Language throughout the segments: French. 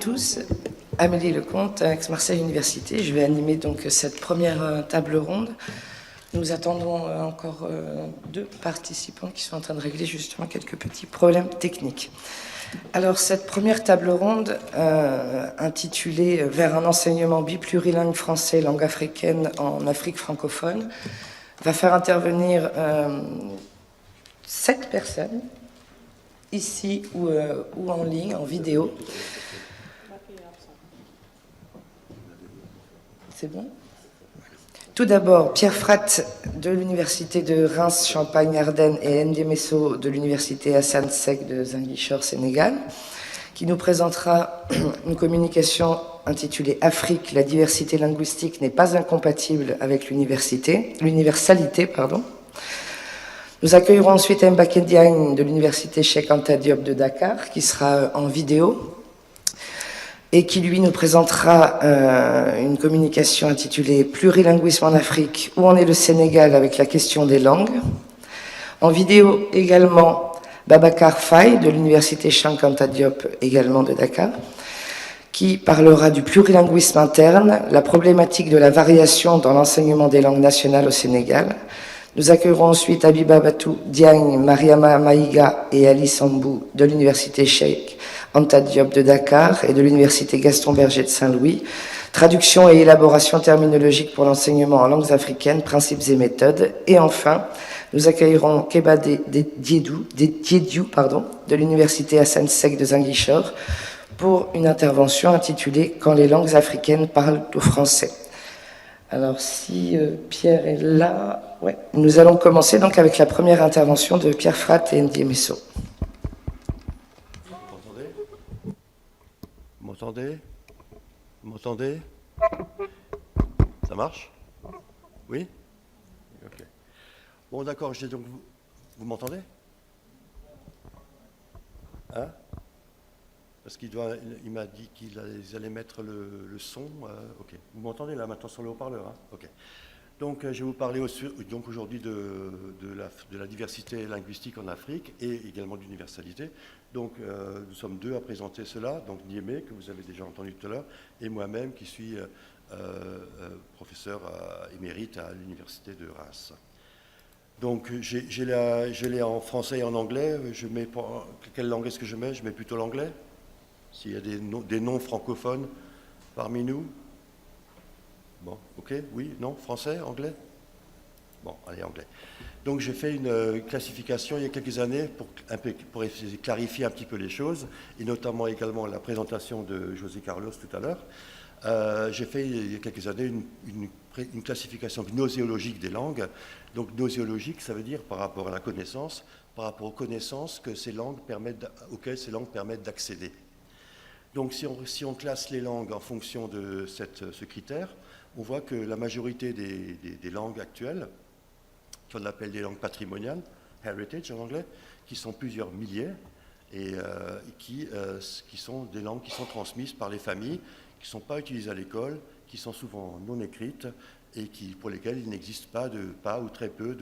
tous, Amélie Lecomte, Aix-Marseille Université. Je vais animer donc cette première table ronde. Nous attendons encore deux participants qui sont en train de régler justement quelques petits problèmes techniques. Alors cette première table ronde, intitulée « Vers un enseignement biplurilingue français, langue africaine en Afrique francophone », va faire intervenir 7 personnes, ici ou en ligne, en vidéo. C'est bon ? Tout d'abord, Pierre Fratte de l'Université de Reims, Champagne-Ardenne et Ndie Messo de l'Université Hassan Sek de Ziguinchor, Sénégal, qui nous présentera une communication intitulée « Afrique, la diversité linguistique n'est pas incompatible avec l'universalité ». Nous accueillerons ensuite Mbaké Diagne de l'Université Cheikh Anta Diop de Dakar, qui sera en vidéo, et qui, lui, nous présentera une communication intitulée « Plurilinguisme en Afrique, où en est le Sénégal avec la question des langues ». En vidéo également, Babacar Faye de l'Université Cheikh Anta Diop, également de Dakar, qui parlera du plurilinguisme interne, la problématique de la variation dans l'enseignement des langues nationales au Sénégal. Nous accueillerons ensuite Abiba Batou Diagne, Mariama Maïga et Ali Sambou de l'Université Cheikh Anta Diop de Dakar et de l'Université Gaston Berger de Saint-Louis. Traduction et élaboration terminologique pour l'enseignement en langues africaines, principes et méthodes. Et enfin, nous accueillerons Keba Diédiou de l'Université Hassan Sek de Ziguinchor pour une intervention intitulée « Quand les langues africaines parlent au français ». Alors, si Pierre est là, ouais. Nous allons commencer donc avec la première intervention de Pierre Fratte et Ndie Messo. Vous m'entendez ? Vous m'entendez ? Ça marche ? Oui ? Ok. Bon, d'accord, donc... Vous m'entendez ? Hein ? Parce qu'il m'a dit qu'ils allaient mettre le son. Ok. Vous m'entendez là maintenant sur le haut-parleur, hein ? Ok. Donc, je vais vous parler aujourd'hui de la diversité linguistique en Afrique et également d'universalité. Donc, nous sommes deux à présenter cela. Donc, Niémé, que vous avez déjà entendu tout à l'heure, et moi-même, qui suis professeur émérite à l'Université de Reims. Donc, je l'ai en français et en anglais. Quelle langue est-ce que je mets ? Je mets plutôt l'anglais. S'il y a des noms francophones parmi nous. Bon, ok, oui, non, français, anglais ? Bon, allez, anglais. Donc j'ai fait une classification il y a quelques années pour essayer de clarifier un petit peu les choses, et notamment également la présentation de José Carlos tout à l'heure. J'ai fait il y a quelques années une classification gnoséologique des langues. Donc gnoséologique, ça veut dire par rapport à la connaissance, par rapport aux connaissances auxquelles ces langues permettent d'accéder. Donc si on classe les langues en fonction de ce critère, on voit que la majorité des langues actuelles, qu'on appelle des langues patrimoniales, heritage en anglais, qui sont plusieurs milliers, et qui sont des langues qui sont transmises par les familles, qui ne sont pas utilisées à l'école, qui sont souvent non écrites, et pour lesquelles il n'existe pas ou très peu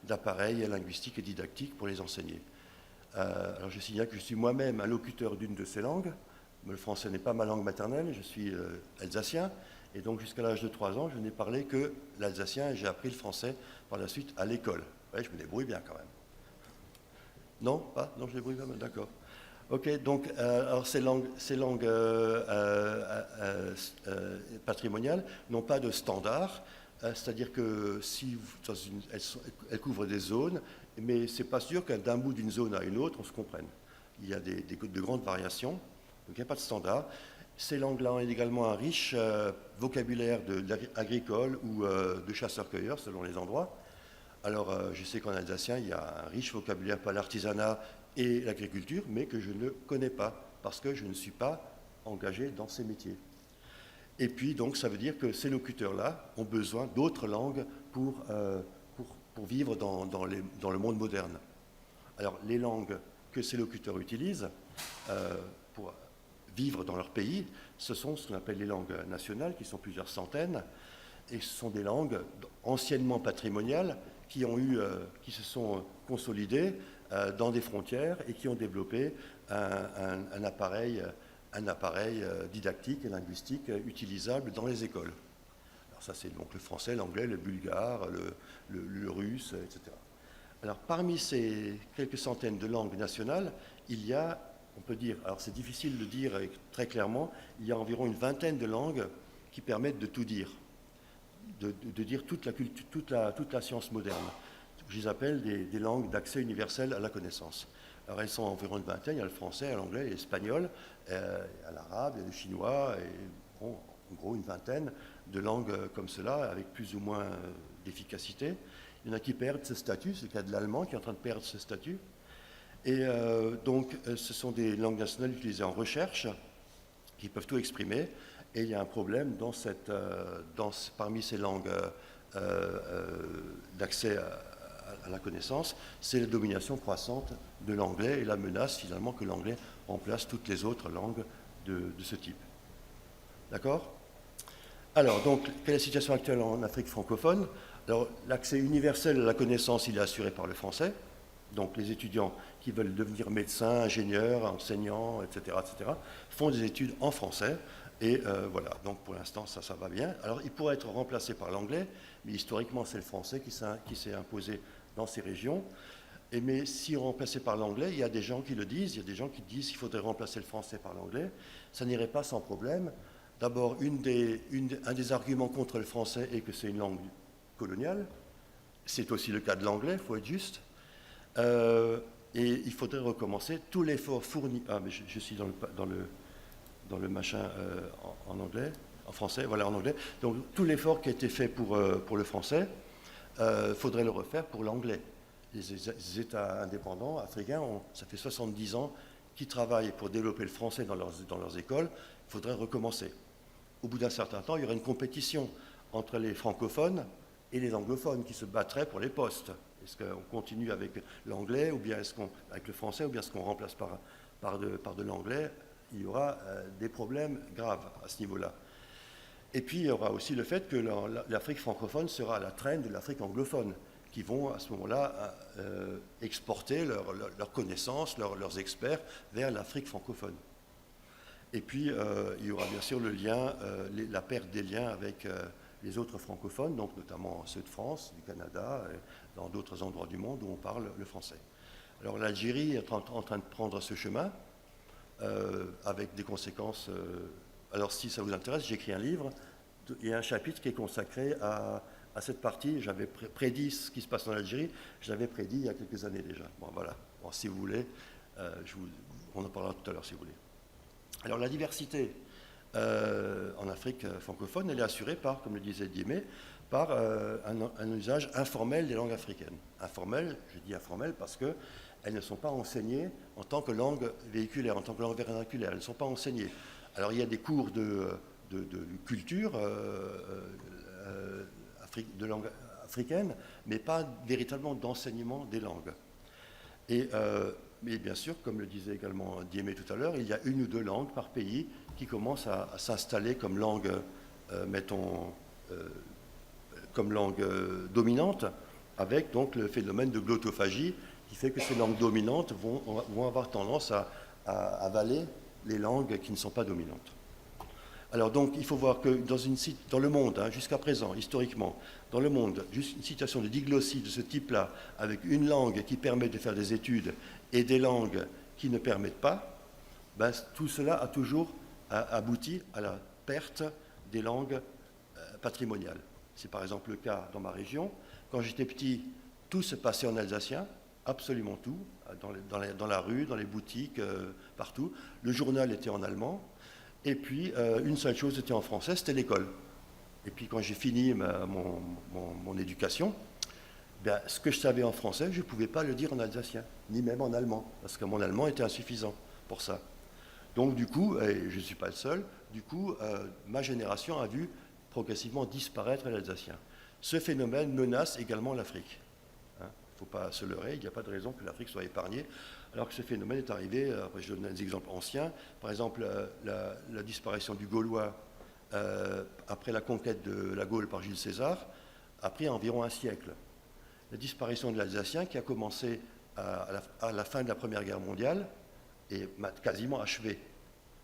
d'appareils linguistiques et didactiques pour les enseigner. Alors je signale que je suis moi-même un locuteur d'une de ces langues. Le français n'est pas ma langue maternelle, je suis alsacien, et donc jusqu'à l'âge de 3 ans, je n'ai parlé que l'alsacien, et j'ai appris le français par la suite à l'école. Ouais, je me débrouille bien quand même. Non, pas ? Non, je me débrouille bien, d'accord. Ok, donc alors ces langues patrimoniales n'ont pas de standard, c'est-à-dire que elles couvrent des zones, mais c'est pas sûr que d'un bout d'une zone à une autre, on se comprenne. Il y a de grandes variations, donc il n'y a pas de standard. Ces langues-là ont également un riche vocabulaire agricole ou de chasseurs-cueilleurs, selon les endroits. Alors, je sais qu'en alsacien, il y a un riche vocabulaire pour l'artisanat et l'agriculture, mais que je ne connais pas, parce que je ne suis pas engagé dans ces métiers. Et puis, donc, ça veut dire que ces locuteurs-là ont besoin d'autres langues pour vivre dans le monde moderne. Alors, les langues que ces locuteurs utilisent pour vivre dans leur pays, ce sont ce qu'on appelle les langues nationales, qui sont plusieurs centaines, et ce sont des langues anciennement patrimoniales qui se sont consolidées dans des frontières et qui ont développé un appareil un appareil didactique et linguistique utilisable dans les écoles. Alors ça, c'est donc le français, l'anglais, le bulgare, le russe, etc. Alors parmi ces quelques centaines de langues nationales, il y a, on peut dire, alors c'est difficile de dire très clairement, il y a environ une vingtaine de langues qui permettent de tout dire, de dire toute la science moderne. Je les appelle des langues d'accès universel à la connaissance. Alors elles sont environ une vingtaine, il y a le français, l'anglais, l'espagnol, l'arabe, il y a le chinois, et bon, en gros une vingtaine de langues comme cela, avec plus ou moins d'efficacité. Il y en a qui perdent ce statut, c'est le cas de l'allemand qui est en train de perdre ce statut. Et donc ce sont des langues nationales utilisées en recherche, qui peuvent tout exprimer, et il y a un problème parmi ces langues d'accès à la connaissance, c'est la domination croissante de l'anglais et la menace finalement que l'anglais remplace toutes les autres langues de ce type. D'accord ? Alors, donc, quelle est la situation actuelle en Afrique francophone ? Alors, l'accès universel à la connaissance, il est assuré par le français. Donc, les étudiants qui veulent devenir médecins, ingénieurs, enseignants, etc., font des études en français. Et voilà, donc pour l'instant, ça va bien. Alors, il pourrait être remplacé par l'anglais, mais historiquement, c'est le français qui s'est imposé dans ces régions. Mais si remplacé par l'anglais, il y a des gens qui le disent, il y a des gens qui disent qu'il faudrait remplacer le français par l'anglais. Ça n'irait pas sans problème. D'abord, un des arguments contre le français est que c'est une langue coloniale. C'est aussi le cas de l'anglais, il faut être juste. Et il faudrait recommencer tout l'effort fourni. Ah, mais je suis dans le machin en anglais, en français, voilà, en anglais. Donc, tout l'effort qui a été fait pour le français, faudrait le refaire pour l'anglais. Les États indépendants africains, ça fait 70 ans qu'ils travaillent pour développer le français dans leurs écoles. Il faudrait recommencer. Au bout d'un certain temps, il y aurait une compétition entre les francophones et les anglophones qui se battraient pour les postes. Est-ce qu'on continue avec l'anglais, ou bien avec le français, ou bien est-ce qu'on remplace par de l'anglais? Il y aura des problèmes graves à ce niveau-là. Et puis, il y aura aussi le fait que l'Afrique francophone sera à la traîne de l'Afrique anglophone, qui vont à ce moment-là exporter leurs connaissances, leurs experts vers l'Afrique francophone. Et puis, il y aura bien sûr la perte des liens avec les autres francophones, donc notamment ceux de France, du Canada, et dans d'autres endroits du monde où on parle le français. Alors l'Algérie est en train de prendre ce chemin, avec des conséquences. Alors si ça vous intéresse, j'écris un livre, il y a un chapitre qui est consacré à cette partie. J'avais prédit ce qui se passe en Algérie, je l'avais prédit il y a quelques années déjà. Bon voilà, bon, si vous voulez, on en parlera tout à l'heure si vous voulez. Alors la diversité en Afrique francophone, elle est assurée par, comme le disait Diémé, par un usage informel des langues africaines. Informel, je dis informel parce qu'elles ne sont pas enseignées en tant que langue véhiculaire, en tant que langue vernaculaire. Elles ne sont pas enseignées. Alors il y a des cours de culture de langue africaine, mais pas véritablement d'enseignement des langues. Mais bien sûr, comme le disait également Diémé tout à l'heure, il y a une ou deux langues par pays qui commencent à s'installer comme langue, comme langue dominante, avec donc le phénomène de glottophagie qui fait que ces langues dominantes vont avoir tendance à avaler les langues qui ne sont pas dominantes. Alors donc, il faut voir que dans le monde, jusqu'à présent, historiquement, dans le monde, juste une situation de diglossie de ce type-là, avec une langue qui permet de faire des études et des langues qui ne permettent pas, ben, tout cela a toujours abouti à la perte des langues patrimoniales. C'est par exemple le cas dans ma région. Quand j'étais petit, tout se passait en alsacien, absolument tout, dans la rue, dans les boutiques, partout. Le journal était en allemand. Et puis, une seule chose était en français, c'était l'école. Et puis, quand j'ai fini mon éducation, ben, ce que je savais en français, je ne pouvais pas le dire en alsacien, ni même en allemand, parce que mon allemand était insuffisant pour ça. Donc, du coup, et je ne suis pas le seul, du coup, ma génération a vu progressivement disparaître l'alsacien. Ce phénomène menace également l'Afrique. Il ne faut pas se leurrer, il n'y a pas de raison que l'Afrique soit épargnée, alors que ce phénomène est arrivé, après je donne des exemples anciens, par exemple la disparition du Gaulois après la conquête de la Gaule par Jules César a pris environ un siècle. La disparition de l'Alsacien qui a commencé à la fin de la Première Guerre mondiale est quasiment achevée.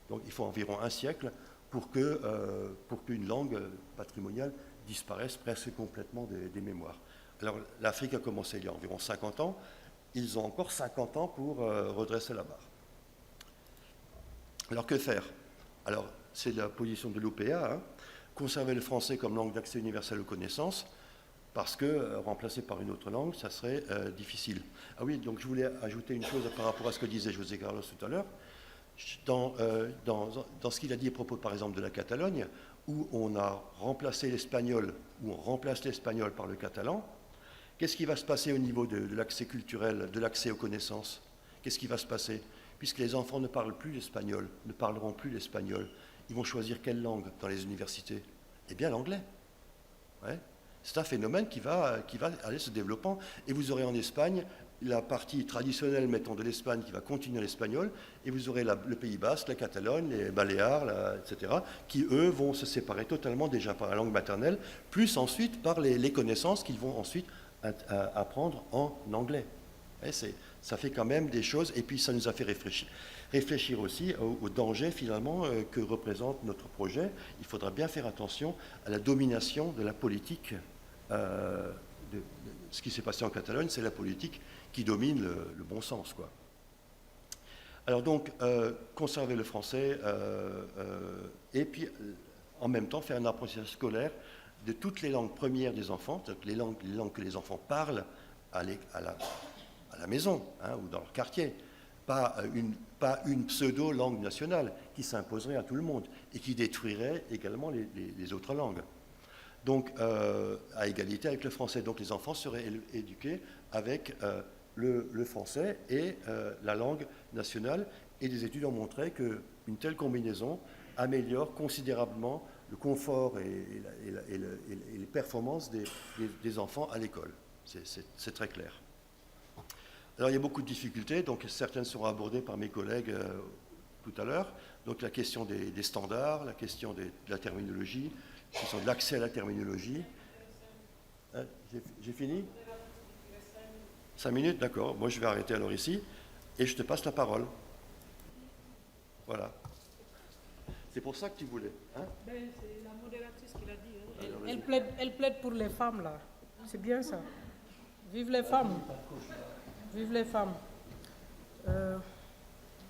Donc il faut environ un siècle pour qu'une langue patrimoniale disparaisse presque complètement des mémoires. Alors l'Afrique a commencé il y a environ 50 ans, ils ont encore 50 ans pour redresser la barre. Alors que faire? Alors c'est la position de l'OPA, hein, conserver le français comme langue d'accès universel aux connaissances, parce que remplacer par une autre langue, ça serait difficile. Ah oui, donc je voulais ajouter une chose par rapport à ce que disait José Carlos tout à l'heure. Dans ce qu'il a dit à propos, par exemple, de la Catalogne, où on a remplacé l'espagnol, où on remplace l'espagnol par le catalan, qu'est-ce qui va se passer au niveau de l'accès culturel, de l'accès aux connaissances? Qu'est-ce qui va se passer? Puisque les enfants ne parlent plus l'espagnol, ne parleront plus l'espagnol, ils vont choisir quelle langue dans les universités? Eh bien l'anglais. Ouais. C'est un phénomène qui va aller se développant. Et vous aurez en Espagne la partie traditionnelle, mettons, de l'Espagne qui va continuer l'espagnol, et vous aurez le Pays Basque, la Catalogne, les Baléares, etc., qui, eux, vont se séparer totalement déjà par la langue maternelle, plus ensuite par les connaissances qu'ils vont ensuite apprendre en anglais. Et ça fait quand même des choses, et puis ça nous a fait réfléchir aussi au danger, finalement, que représente notre projet. Il faudra bien faire attention à la domination de la politique. Ce qui s'est passé en Catalogne, c'est la politique qui domine le bon sens, quoi. Alors donc, conserver le français et puis en même temps faire un apprentissage scolaire de toutes les langues premières des enfants, les langues que les enfants parlent à la maison, hein, ou dans leur quartier, pas une pseudo-langue nationale qui s'imposerait à tout le monde et qui détruirait également les autres langues. Donc, à égalité avec le français. Donc, les enfants seraient éduqués avec le français et la langue nationale. Et des études ont montré qu'une telle combinaison améliore considérablement le confort et les performances des enfants à l'école. C'est très clair. Alors, il y a beaucoup de difficultés. Donc, certaines seront abordées par mes collègues tout à l'heure. Donc, la question des standards, la question de la terminologie, la question de l'accès à la terminologie. J'ai fini? 5 minutes, d'accord. Moi, je vais arrêter alors ici et je te passe la parole. Voilà. C'est pour ça que tu voulais. Hein? C'est la modératrice qui l'a dit. Hein. Elle plaide pour les femmes, là. C'est bien ça. Vive les femmes. Vive les femmes.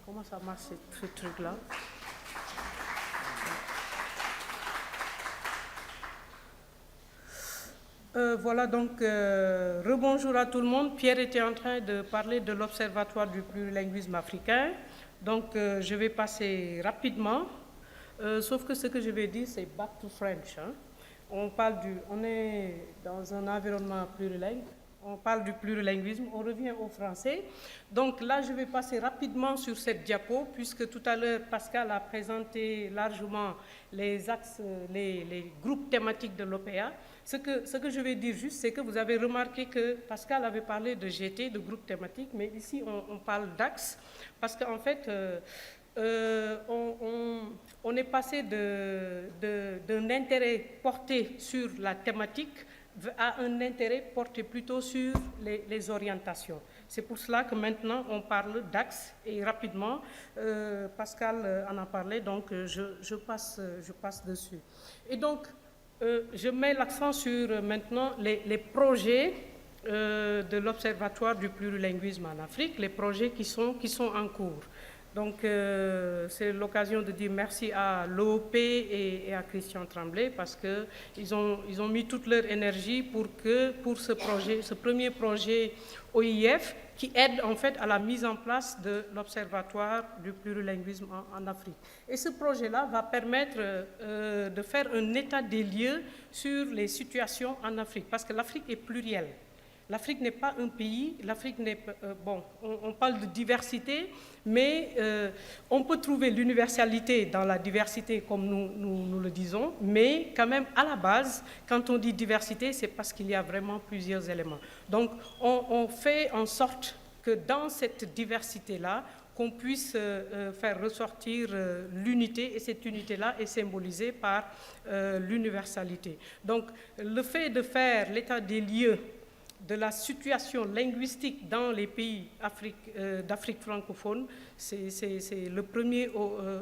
Comment ça marche, ce truc-là? Voilà, donc, rebonjour à tout le monde. Pierre était en train de parler de l'Observatoire du plurilinguisme africain. Donc, je vais passer rapidement. Sauf que ce que je vais dire, c'est back to French. Hein. On est dans un environnement plurilingue. On parle du plurilinguisme, on revient au français. Donc là, je vais passer rapidement sur cette diapo, puisque tout à l'heure, Pascal a présenté largement les axes, les groupes thématiques de l'OPA. Ce que je vais dire juste, c'est que vous avez remarqué que Pascal avait parlé de GT, de groupe thématique, mais ici, on parle d'axes, parce qu'en fait, on est passé d'un intérêt porté sur la thématique a un intérêt porté plutôt sur les orientations. C'est pour cela que maintenant on parle d'axes et rapidement, Pascal en a parlé, donc je passe dessus. Et donc, je mets l'accent sur maintenant les projets de l'Observatoire du plurilinguisme en Afrique, les projets qui sont en cours. Donc, c'est l'occasion de dire merci à l'OOP et à Christian Tremblay parce qu'ils ont mis toute leur énergie pour ce premier projet OIF qui aide en fait à la mise en place de l'Observatoire du plurilinguisme en Afrique. Et ce projet-là va permettre de faire un état des lieux sur les situations en Afrique parce que l'Afrique est plurielle. L'Afrique n'est pas un pays, l'Afrique n'est pas... on parle de diversité, mais on peut trouver l'universalité dans la diversité, comme nous le disons, mais quand même, à la base, quand on dit diversité, c'est parce qu'il y a vraiment plusieurs éléments. Donc, on fait en sorte que dans cette diversité-là, qu'on puisse faire ressortir l'unité, et cette unité-là est symbolisée par l'universalité. Donc, le fait de faire l'état des lieux de la situation linguistique dans les pays d'Afrique francophone, c'est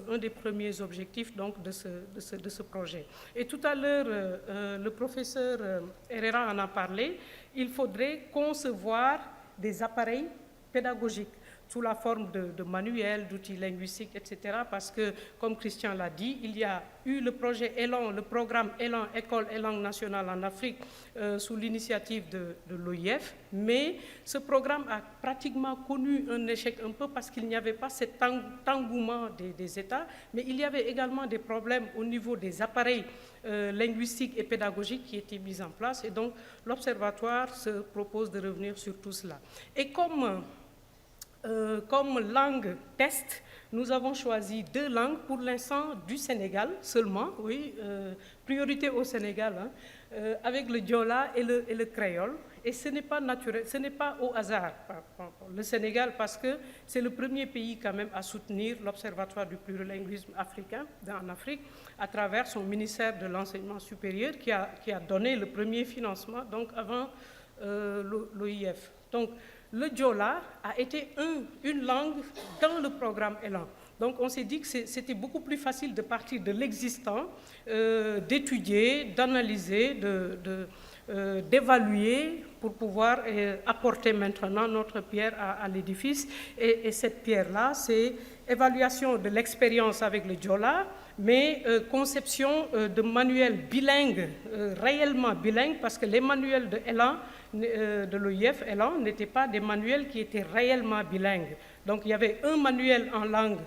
un des premiers objectifs donc, de ce projet. Et tout à l'heure, le professeur Herrera en a parlé, il faudrait concevoir des appareils pédagogiques sous la forme de manuels, d'outils linguistiques, etc. Parce que, comme Christian l'a dit, il y a eu le projet ELAN, le programme ELAN, École et langue nationale en Afrique, sous l'initiative de l'OIF, mais ce programme a pratiquement connu un échec un peu parce qu'il n'y avait pas cet engouement des États, mais il y avait également des problèmes au niveau des appareils linguistiques et pédagogiques qui étaient mis en place, et donc l'Observatoire se propose de revenir sur tout cela. Et comme langue test, nous avons choisi 2 langues pour l'instant du Sénégal seulement, oui, priorité au Sénégal, hein, avec le diola et le créole. Et ce n'est pas naturel, ce n'est pas au hasard, le Sénégal, parce que c'est le premier pays quand même à soutenir l'Observatoire du plurilinguisme africain en Afrique à travers son ministère de l'Enseignement supérieur qui a donné le premier financement donc avant l'OIF. Donc, le diola a été une langue dans le programme ELAN. Donc on s'est dit que c'était beaucoup plus facile de partir de l'existant, d'étudier, d'analyser, d'évaluer pour pouvoir apporter maintenant notre pierre à l'édifice. Et cette pierre-là, c'est évaluation de l'expérience avec le diola, mais conception de manuels bilingues, réellement bilingues, parce que les manuels de ELAN, de l'OIF, ELAN, n'étaient pas des manuels qui étaient réellement bilingues. Donc il y avait un manuel en langue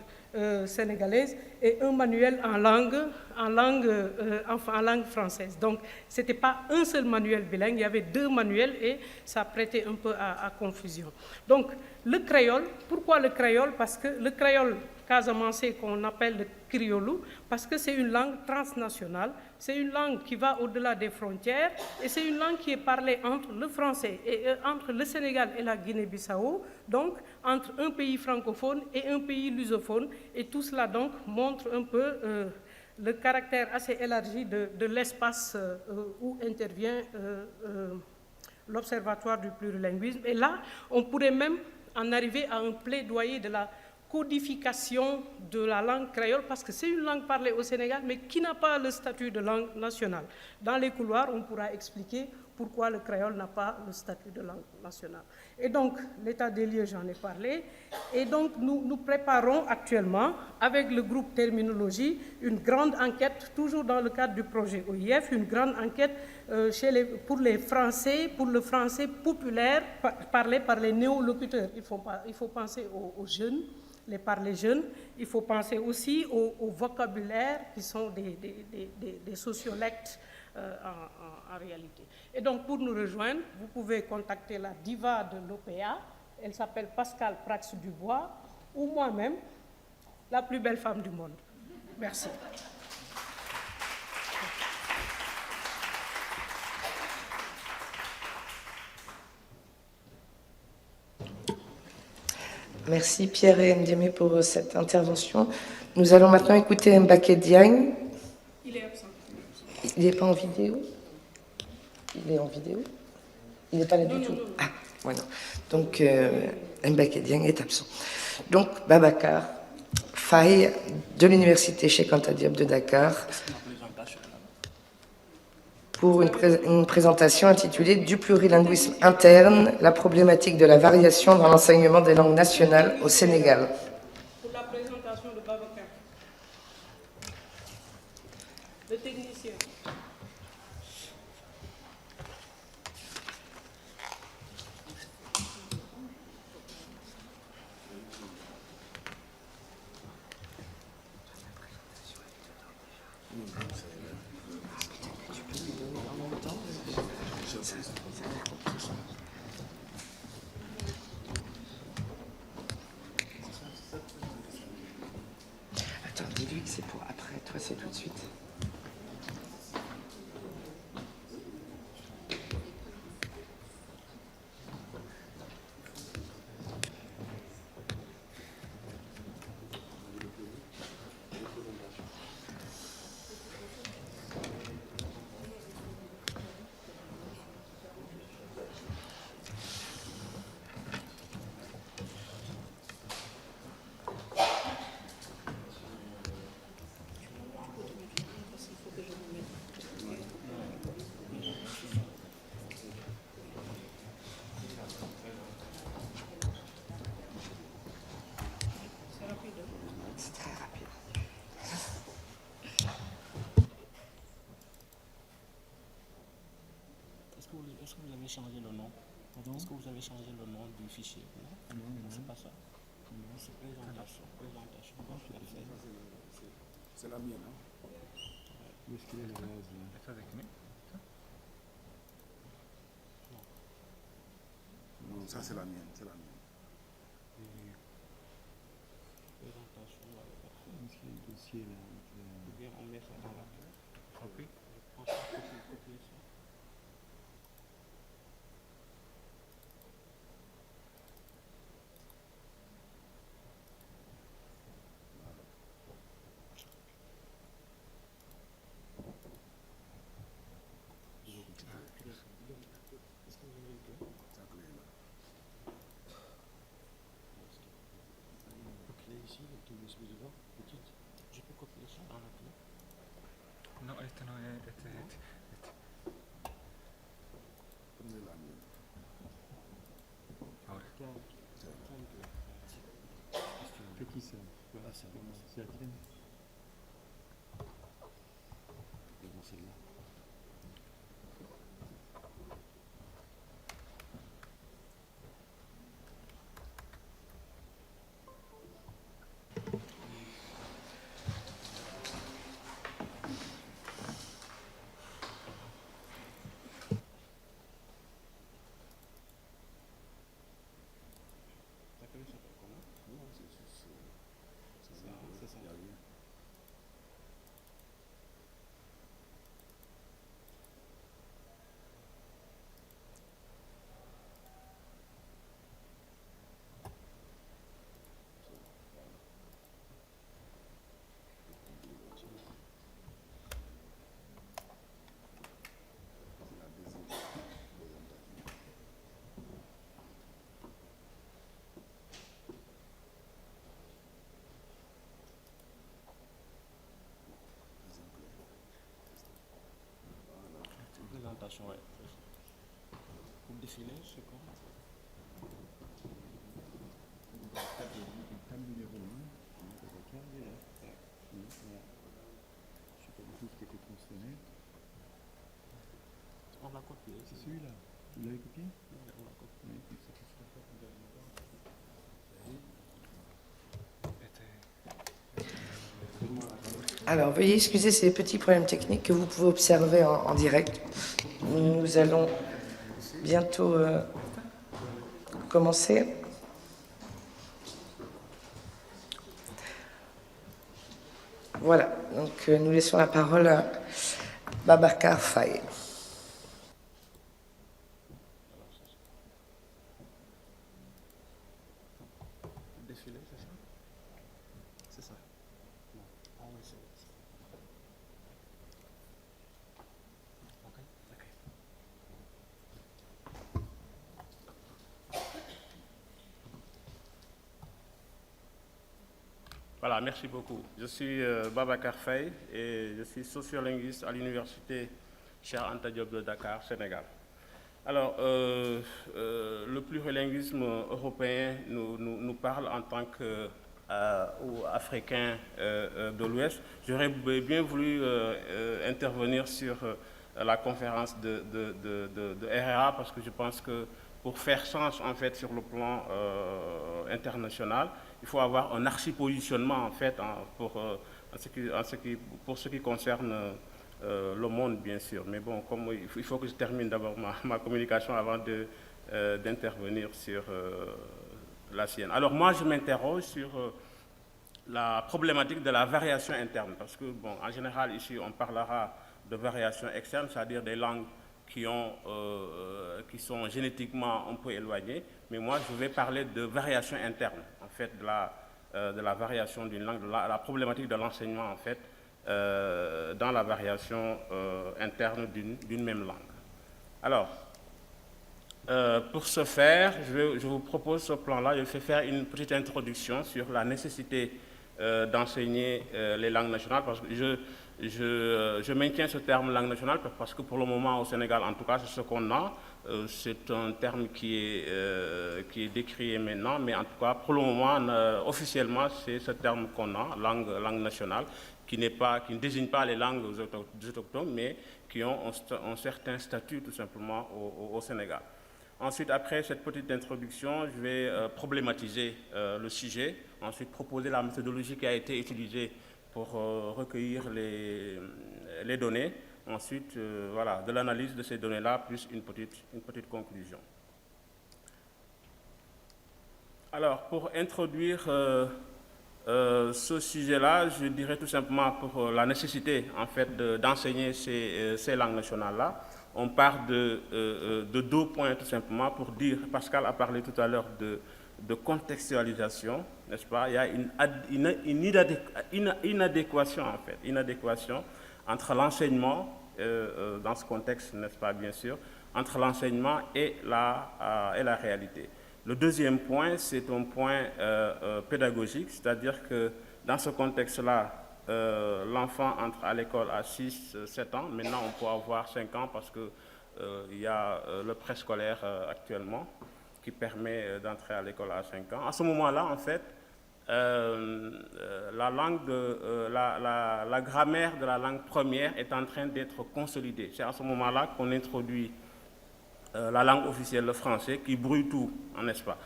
sénégalaise et un manuel en langue française. Donc ce n'était pas un seul manuel bilingue, il y avait 2 manuels et ça prêtait un peu à confusion. Donc le créole, pourquoi le créole? Parce que le créole casamançais qu'on appelle le criolou, parce que c'est une langue transnationale, c'est une langue qui va au-delà des frontières et c'est une langue qui est parlée entre le français et entre le Sénégal et la Guinée-Bissau, donc entre un pays francophone et un pays lusophone, et tout cela donc montre un peu le caractère assez élargi de l'espace où intervient l'Observatoire du plurilinguisme. Et là, on pourrait même en arriver à un plaidoyer de la codification de la langue créole, parce que c'est une langue parlée au Sénégal, mais qui n'a pas le statut de langue nationale. Dans les couloirs, on pourra expliquer pourquoi le créole n'a pas le statut de langue nationale. Et donc, l'état des lieux, j'en ai parlé. Et donc, nous préparons actuellement, avec le groupe Terminologie, une grande enquête, toujours dans le cadre du projet OIF, une grande enquête pour les Français, pour le français populaire, parlé par les néolocuteurs. Il faut penser aux jeunes, par les jeunes. Il faut penser aussi au vocabulaire qui sont des sociolectes en réalité. Et donc, pour nous rejoindre, vous pouvez contacter la diva de l'OPA. Elle s'appelle Pascale Prax-Dubois, ou moi-même, la plus belle femme du monde. Merci. Merci Pierre et Ndiémé pour cette intervention. Nous allons maintenant écouter Mbaké Diagne. Il est absent. Il n'est pas en vidéo? Il est en vidéo? Il n'est pas là du tout? Ah, voilà. Donc, Mbaké Diagne est absent. Donc, Babacar Faye de l'Université Cheikh Anta Diop de Dakar pour une présentation intitulée « Du plurilinguisme interne, la problématique de la variation dans l'enseignement des langues nationales au Sénégal ». Pour la présentation de Babacar, le technicien. Attends, dis-lui que c'est pour après, toi c'est tout de suite. Est-ce que vous avez changé le nom? Est-ce que vous avez changé le nom du fichier? Non, c'est pas ça. C'est présentation. C'est la mienne. Où est-ce qu'il est le rose là? Non, ça c'est la mienne, c'est la mienne. Présentation, Où est-ce qu'il y a le dossier là? ou bien on met ça dans la copie. Copier ça. Je peux copier ça dans la clé. No, este no es, este. Prenez la mienne. Ahora. C'est qui ça? C'est la tienne? Devant celle-là. La clé s'appelle comment? Non, c'est ça. C'est ça. Il y a rien. C'est la deuxième présentation. Deuxième clé. Présentation, ouais. Pour défiler, c'est quoi? Table numéro 1, on a la carte là. Je sais pas du tout ce qui a été transféré. On l'a copié. C'est celui-là. Vous l'avez copié? On l'a copié. Oui, comme ça, c'est ça. Alors, veuillez excuser ces petits problèmes techniques que vous pouvez observer en direct. Nous allons bientôt commencer. Voilà, donc nous laissons la parole à Babacar Faye. Défiler, c'est ça? C'est ça. Non. Ah oui, c'est ça. Ok. Voilà, merci beaucoup. Je suis Babacar Faye et je suis sociolinguiste à l'université Cheikh Anta Diop de Dakar, Sénégal. Alors, le plurilinguisme européen nous parle en tant qu'Africains de l'Ouest. J'aurais bien voulu intervenir sur la conférence de RRA parce que je pense que pour faire sens en fait sur le plan international, il faut avoir un archi-positionnement en fait pour ce qui concerne le monde bien sûr. Mais bon, comme il faut que je termine d'abord ma communication avant d'intervenir sur la sienne. Alors moi je m'interroge sur la problématique de la variation interne parce que bon, en général ici on parlera de variation externe, c'est-à-dire des langues qui sont génétiquement un peu éloignées, mais moi je vais parler de variation interne, en fait, de la variation d'une langue, de la problématique de l'enseignement, en fait, dans la variation interne d'une même langue. Alors, pour ce faire, je vous propose ce plan-là, je vais faire une petite introduction sur la nécessité d'enseigner les langues nationales, parce que je maintiens ce terme langue nationale parce que pour le moment au Sénégal, en tout cas, c'est ce qu'on a. C'est un terme qui est décrié maintenant, mais en tout cas, pour le moment, officiellement, c'est ce terme qu'on a, langue nationale, qui ne désigne pas les langues autochtones, mais qui ont un certain statut tout simplement au Sénégal. Ensuite, après cette petite introduction, je vais problématiser le sujet, ensuite proposer la méthodologie qui a été utilisée pour recueillir les données, ensuite voilà, de l'analyse de ces données-là, plus une petite conclusion. Alors, pour introduire ce sujet-là, je dirais tout simplement pour la nécessité en fait d'enseigner ces langues nationales-là. On part de 2 points tout simplement pour dire, Pascal a parlé tout à l'heure de contextualisation, n'est-ce pas? Il y a une inadéquation en fait, entre l'enseignement, dans ce contexte, n'est-ce pas, bien sûr, entre l'enseignement et la réalité. Le deuxième point, c'est un point pédagogique, c'est-à-dire que dans ce contexte-là, l'enfant entre à l'école à 6-7 ans. Maintenant, on peut avoir 5 ans parce qu'il y a le préscolaire actuellement qui permet d'entrer à l'école à 5 ans. À ce moment-là, en fait, la grammaire de la langue première est en train d'être consolidée. C'est à ce moment-là qu'on introduit la langue officielle, le français, qui brouille tout, n'est-ce pas?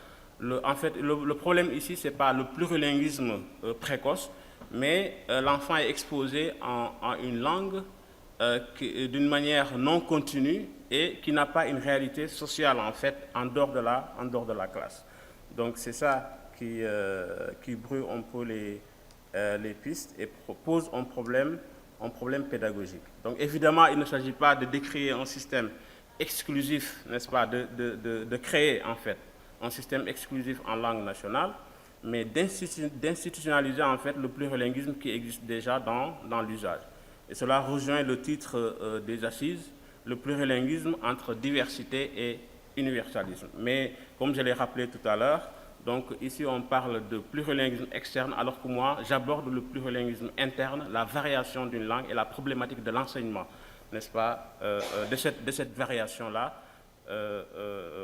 En fait, le problème ici, ce n'est pas le plurilinguisme précoce, mais l'enfant est exposé à une langue d'une manière non continue et qui n'a pas une réalité sociale, en fait, en dehors de la classe. Donc, c'est ça qui brouille un peu les pistes et pose un problème pédagogique. Donc, évidemment, il ne s'agit pas de décrire un système exclusif, n'est-ce pas, de créer, en fait, un système exclusif en langue nationale, mais d'institutionnaliser en fait le plurilinguisme qui existe déjà dans l'usage. Et cela rejoint le titre des assises, le plurilinguisme entre diversité et universalisme. Mais comme je l'ai rappelé tout à l'heure, donc ici on parle de plurilinguisme externe, alors que moi j'aborde le plurilinguisme interne, la variation d'une langue et la problématique de l'enseignement, n'est-ce pas, de cette variation-là,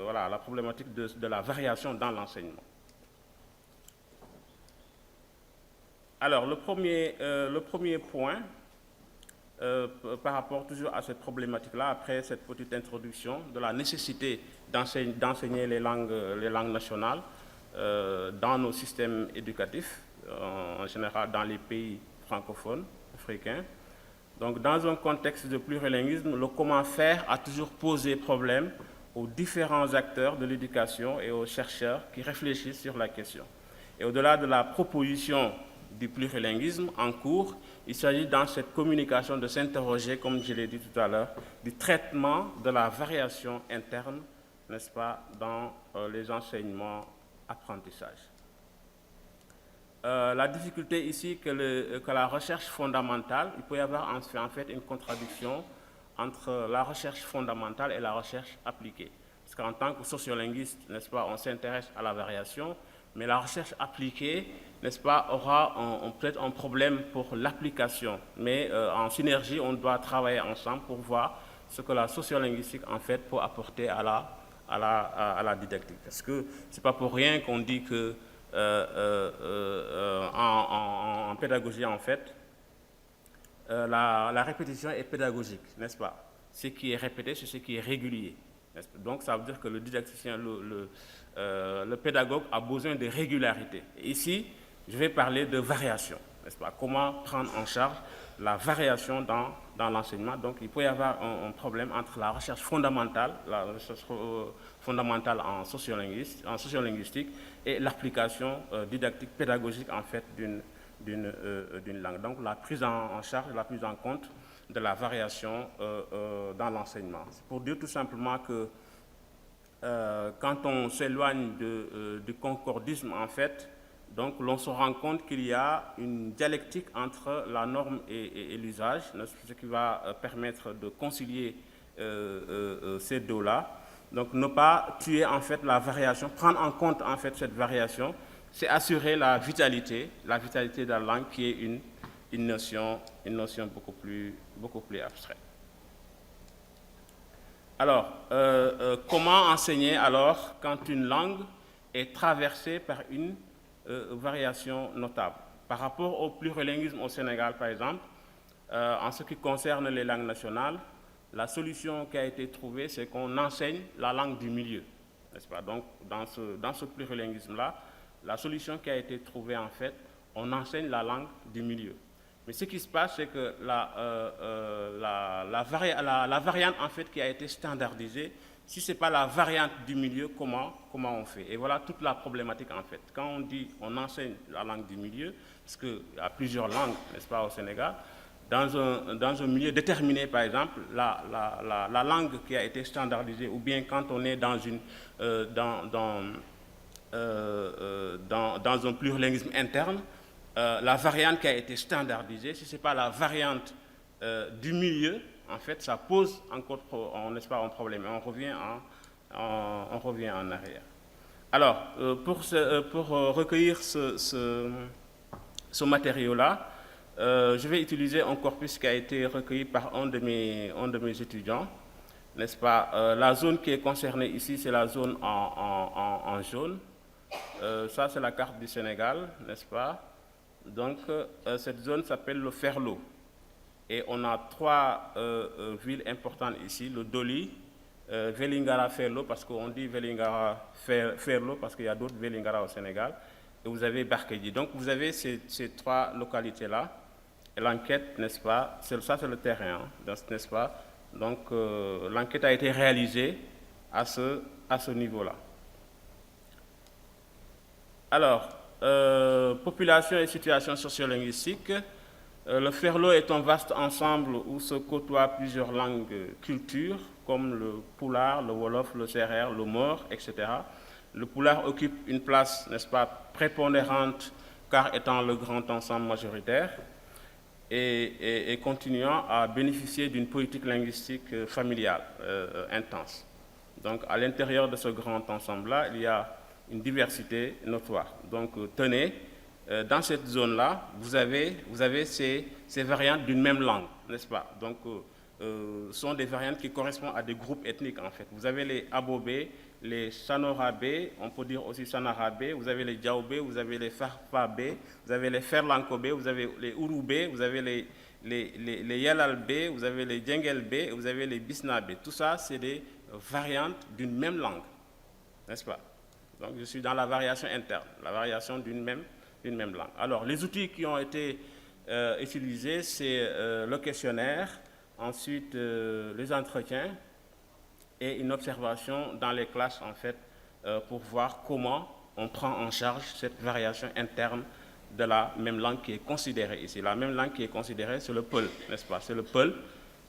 voilà, la problématique de la variation dans l'enseignement. Alors, le premier point, par rapport toujours à cette problématique-là, après cette petite introduction de la nécessité d'enseigner les langues nationales dans nos systèmes éducatifs, en général dans les pays francophones, africains. Donc, dans un contexte de plurilinguisme, le comment faire a toujours posé problème aux différents acteurs de l'éducation et aux chercheurs qui réfléchissent sur la question. Et au-delà de la proposition du plurilinguisme en cours, il s'agit dans cette communication de s'interroger, comme je l'ai dit tout à l'heure, du traitement de la variation interne, n'est-ce pas, dans les enseignements apprentissages. La difficulté ici que la recherche fondamentale, il peut y avoir en fait une contradiction entre la recherche fondamentale et la recherche appliquée. Parce qu'en tant que sociolinguiste, n'est-ce pas, on s'intéresse à la variation, mais la recherche appliquée, n'est-ce pas, aura peut-être un problème pour l'application. Mais en synergie, on doit travailler ensemble pour voir ce que la sociolinguistique, en fait, peut apporter à la didactique. Parce que ce n'est pas pour rien qu'on dit que en pédagogie, en fait, la répétition est pédagogique, n'est-ce pas? Ce qui est répété, c'est ce qui est régulier. Donc, ça veut dire que le didacticien, le pédagogue a besoin de régularité. Et ici, je vais parler de variation, n'est-ce pas? Comment prendre en charge la variation dans l'enseignement. Donc, il peut y avoir un problème entre la recherche fondamentale en sociolinguistique et l'application didactique pédagogique, en fait, d'une langue. Donc, la prise en charge, la prise en compte de la variation dans l'enseignement. C'est pour dire tout simplement que quand on s'éloigne du concordisme, en fait, donc l'on se rend compte qu'il y a une dialectique entre la norme et l'usage, ce qui va permettre de concilier ces deux-là. Donc ne pas tuer en fait la variation, prendre en compte en fait cette variation, c'est assurer la vitalité de la langue qui est une notion beaucoup plus abstraite. Alors, comment enseigner alors quand une langue est traversée par une variation notable? Par rapport au plurilinguisme au Sénégal, par exemple, en ce qui concerne les langues nationales, la solution qui a été trouvée, c'est qu'on enseigne la langue du milieu, n'est-ce pas? Donc, dans ce plurilinguisme-là, la solution qui a été trouvée, en fait, on enseigne la langue du milieu. Mais ce qui se passe, c'est que la variante, en fait, qui a été standardisée, si ce n'est pas la variante du milieu, comment on fait? Et voilà toute la problématique, en fait. Quand on dit on enseigne la langue du milieu, parce qu'il y a plusieurs langues, n'est-ce pas, au Sénégal, dans un milieu déterminé, par exemple, la langue qui a été standardisée, ou bien quand on est dans un plurilinguisme interne, la variante qui a été standardisée, si ce n'est pas la variante du milieu, en fait, ça pose encore, n'est-ce pas, un problème. Et on revient en arrière. Alors, pour recueillir ce matériau-là, je vais utiliser un corpus qui a été recueilli par un de mes étudiants, n'est-ce pas? La zone qui est concernée ici, c'est la zone en jaune. Ça, c'est la carte du Sénégal, n'est-ce pas? Donc, cette zone s'appelle le Ferlo. Et on a 3 villes importantes ici, le Doli, Vélingara, Ferlo, parce qu'on dit Vélingara, Ferlo, parce qu'il y a d'autres Vélingara au Sénégal, et vous avez Barkedji. Donc, vous avez ces 3 localités-là, et l'enquête, n'est-ce pas, ça c'est le terrain, hein, n'est-ce pas? Donc, l'enquête a été réalisée à ce niveau-là. Alors, population et situation sociolinguistique. Le Ferlo est un vaste ensemble où se côtoient plusieurs langues, cultures, comme le Pulaar, le Wolof, le Serer, le Mor, etc. Le Pulaar occupe une place, n'est-ce pas, prépondérante, car étant le grand ensemble majoritaire, et continuant à bénéficier d'une politique linguistique familiale intense. Donc, à l'intérieur de ce grand ensemble-là, il y a une diversité notoire. Donc, tenez, dans cette zone-là, vous avez ces variantes d'une même langue, n'est-ce pas? Donc, ce sont des variantes qui correspondent à des groupes ethniques, en fait. Vous avez les Abobé, les Sanorabé, on peut dire aussi Sanarabé, vous avez les Diaobé, vous avez les Farfabé, vous avez les Ferlankobé, vous avez les Urubé, vous avez les Yalalbé, vous avez les Djengelbé, vous avez les Bisnabé. Tout ça, c'est des variantes d'une même langue, n'est-ce pas? Donc, je suis dans la variation interne, la variation d'une même langue. Alors, les outils qui ont été utilisés, c'est le questionnaire, ensuite les entretiens et une observation dans les classes, en fait, pour voir comment on prend en charge cette variation interne de la même langue qui est considérée ici. La même langue qui est considérée, c'est le Peul, n'est-ce pas? C'est le Peul,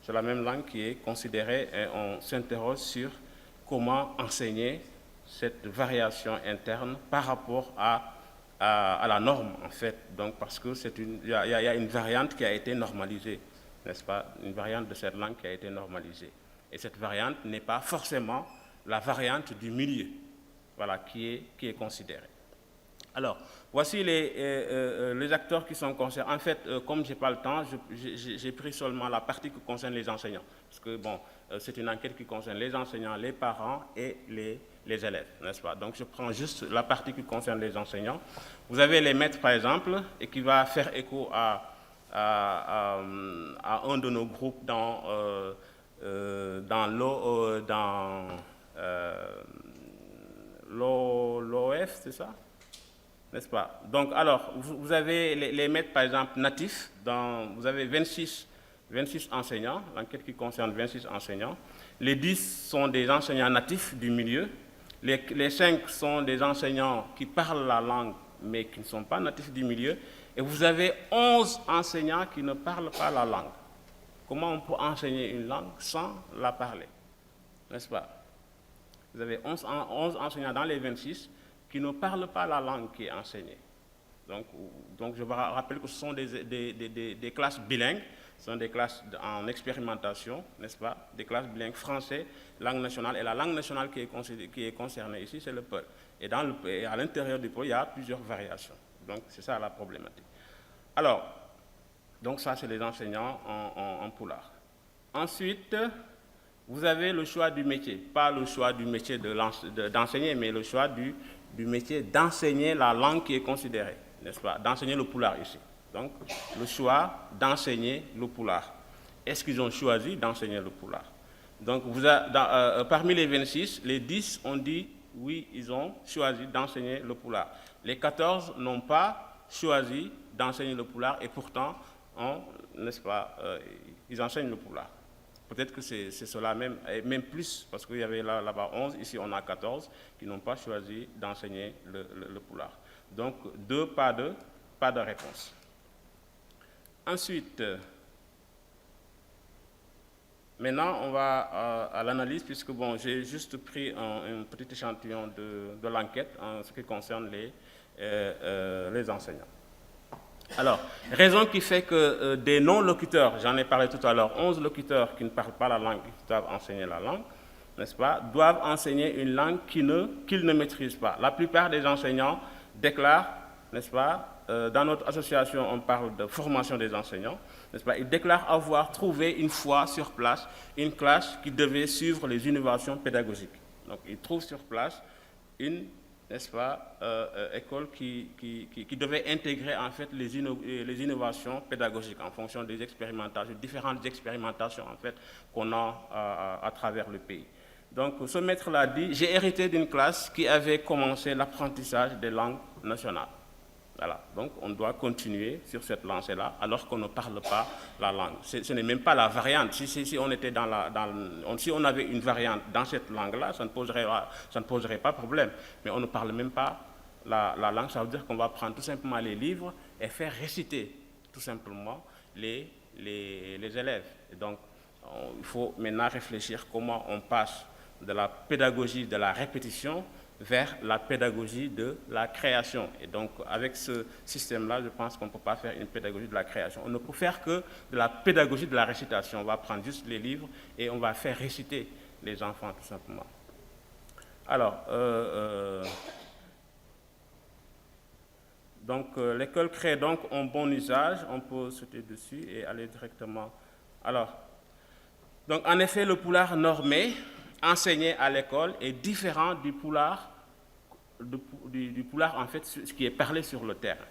c'est la même langue qui est considérée et on s'interroge sur comment enseigner cette variation interne par rapport à la norme, en fait. Donc, parce que y a une variante qui a été normalisée, n'est-ce pas? Une variante de cette langue qui a été normalisée. Et cette variante n'est pas forcément la variante du milieu, voilà, qui est considérée. Alors, voici les acteurs qui sont concernés. En fait, comme je n'ai pas le temps, j'ai pris seulement la partie qui concerne les enseignants. Parce que, bon, c'est une enquête qui concerne les enseignants, les parents et les élèves, n'est-ce pas? Donc, je prends juste la partie qui concerne les enseignants. Vous avez les maîtres, par exemple, et qui va faire écho à un de nos groupes dans l'OF, c'est ça? N'est-ce pas? Donc, alors, vous avez les maîtres, par exemple, natifs. Vous avez 26 enseignants, l'enquête qui concerne 26 enseignants. Les 10 sont des enseignants natifs du milieu. Les 5 sont des enseignants qui parlent la langue, mais qui ne sont pas natifs du milieu. Et vous avez 11 enseignants qui ne parlent pas la langue. Comment on peut enseigner une langue sans la parler? N'est-ce pas? Vous avez 11 enseignants dans les 26 qui ne parlent pas la langue qui est enseignée. Donc je vais rappeler que ce sont des classes bilingues, ce sont des classes en expérimentation, n'est-ce pas? Des classes bilingues français, langue nationale, et la langue nationale qui est concernée ici, c'est le Peul. Et à l'intérieur du Peul, il y a plusieurs variations. Donc c'est ça la problématique. Alors, donc ça c'est les enseignants en Pulaar. Ensuite, vous avez le choix du métier, pas le choix du métier d'enseigner, mais le choix du métier d'enseigner la langue qui est considérée. n'est-ce pas, d'enseigner le pulaar ici. Donc, le choix d'enseigner le pulaar. Est-ce qu'ils ont choisi d'enseigner le pulaar? Donc, parmi les 26, les 10 ont dit oui, ils ont choisi d'enseigner le pulaar. Les 14 n'ont pas choisi d'enseigner le pulaar et pourtant, n'est-ce pas, ils enseignent le pulaar. Peut-être que c'est cela même, et même plus, parce qu'il y avait là-bas 11, ici on a 14 qui n'ont pas choisi d'enseigner le pulaar. Donc, 2, pas de réponse. Ensuite, maintenant on va à l'analyse, puisque bon, j'ai juste pris un petit échantillon de l'enquête en ce qui concerne les enseignants. Alors, raison qui fait que des non-locuteurs, j'en ai parlé tout à l'heure, 11 locuteurs qui ne parlent pas la langue, qui doivent enseigner la langue, n'est-ce pas, doivent enseigner une langue qu'ils ne maîtrisent pas. La plupart des enseignants déclarent, n'est-ce pas, dans notre association, on parle de formation des enseignants, n'est-ce pas, ils déclarent avoir trouvé une fois sur place une classe qui devait suivre les innovations pédagogiques. Donc, ils trouvent sur place une, n'est-ce pas, école qui devait intégrer en fait les innovations pédagogiques en fonction des expérimentations, différentes expérimentations en fait qu'on a à travers le pays. Donc, ce maître-là dit, j'ai hérité d'une classe qui avait commencé l'apprentissage des langues nationales. Voilà, donc on doit continuer sur cette lancée-là alors qu'on ne parle pas la langue. Ce n'est même pas la variante. Si on était si on avait une variante dans cette langue-là, ça ne poserait pas problème. Mais on ne parle même pas la langue, ça veut dire qu'on va prendre tout simplement les livres et faire réciter tout simplement les élèves. Et donc, il faut maintenant réfléchir comment on passe de la pédagogie de la répétition vers la pédagogie de la création. Et donc, avec ce système-là, je pense qu'on ne peut pas faire une pédagogie de la création. On ne peut faire que de la pédagogie de la récitation. On va prendre juste les livres et on va faire réciter les enfants, tout simplement. Alors, donc, l'école crée donc un bon usage. On peut sauter dessus et aller directement. Alors, donc, en effet, le pulaar normé enseigné à l'école est différent du pulaar, en fait, ce qui est parlé sur le terrain,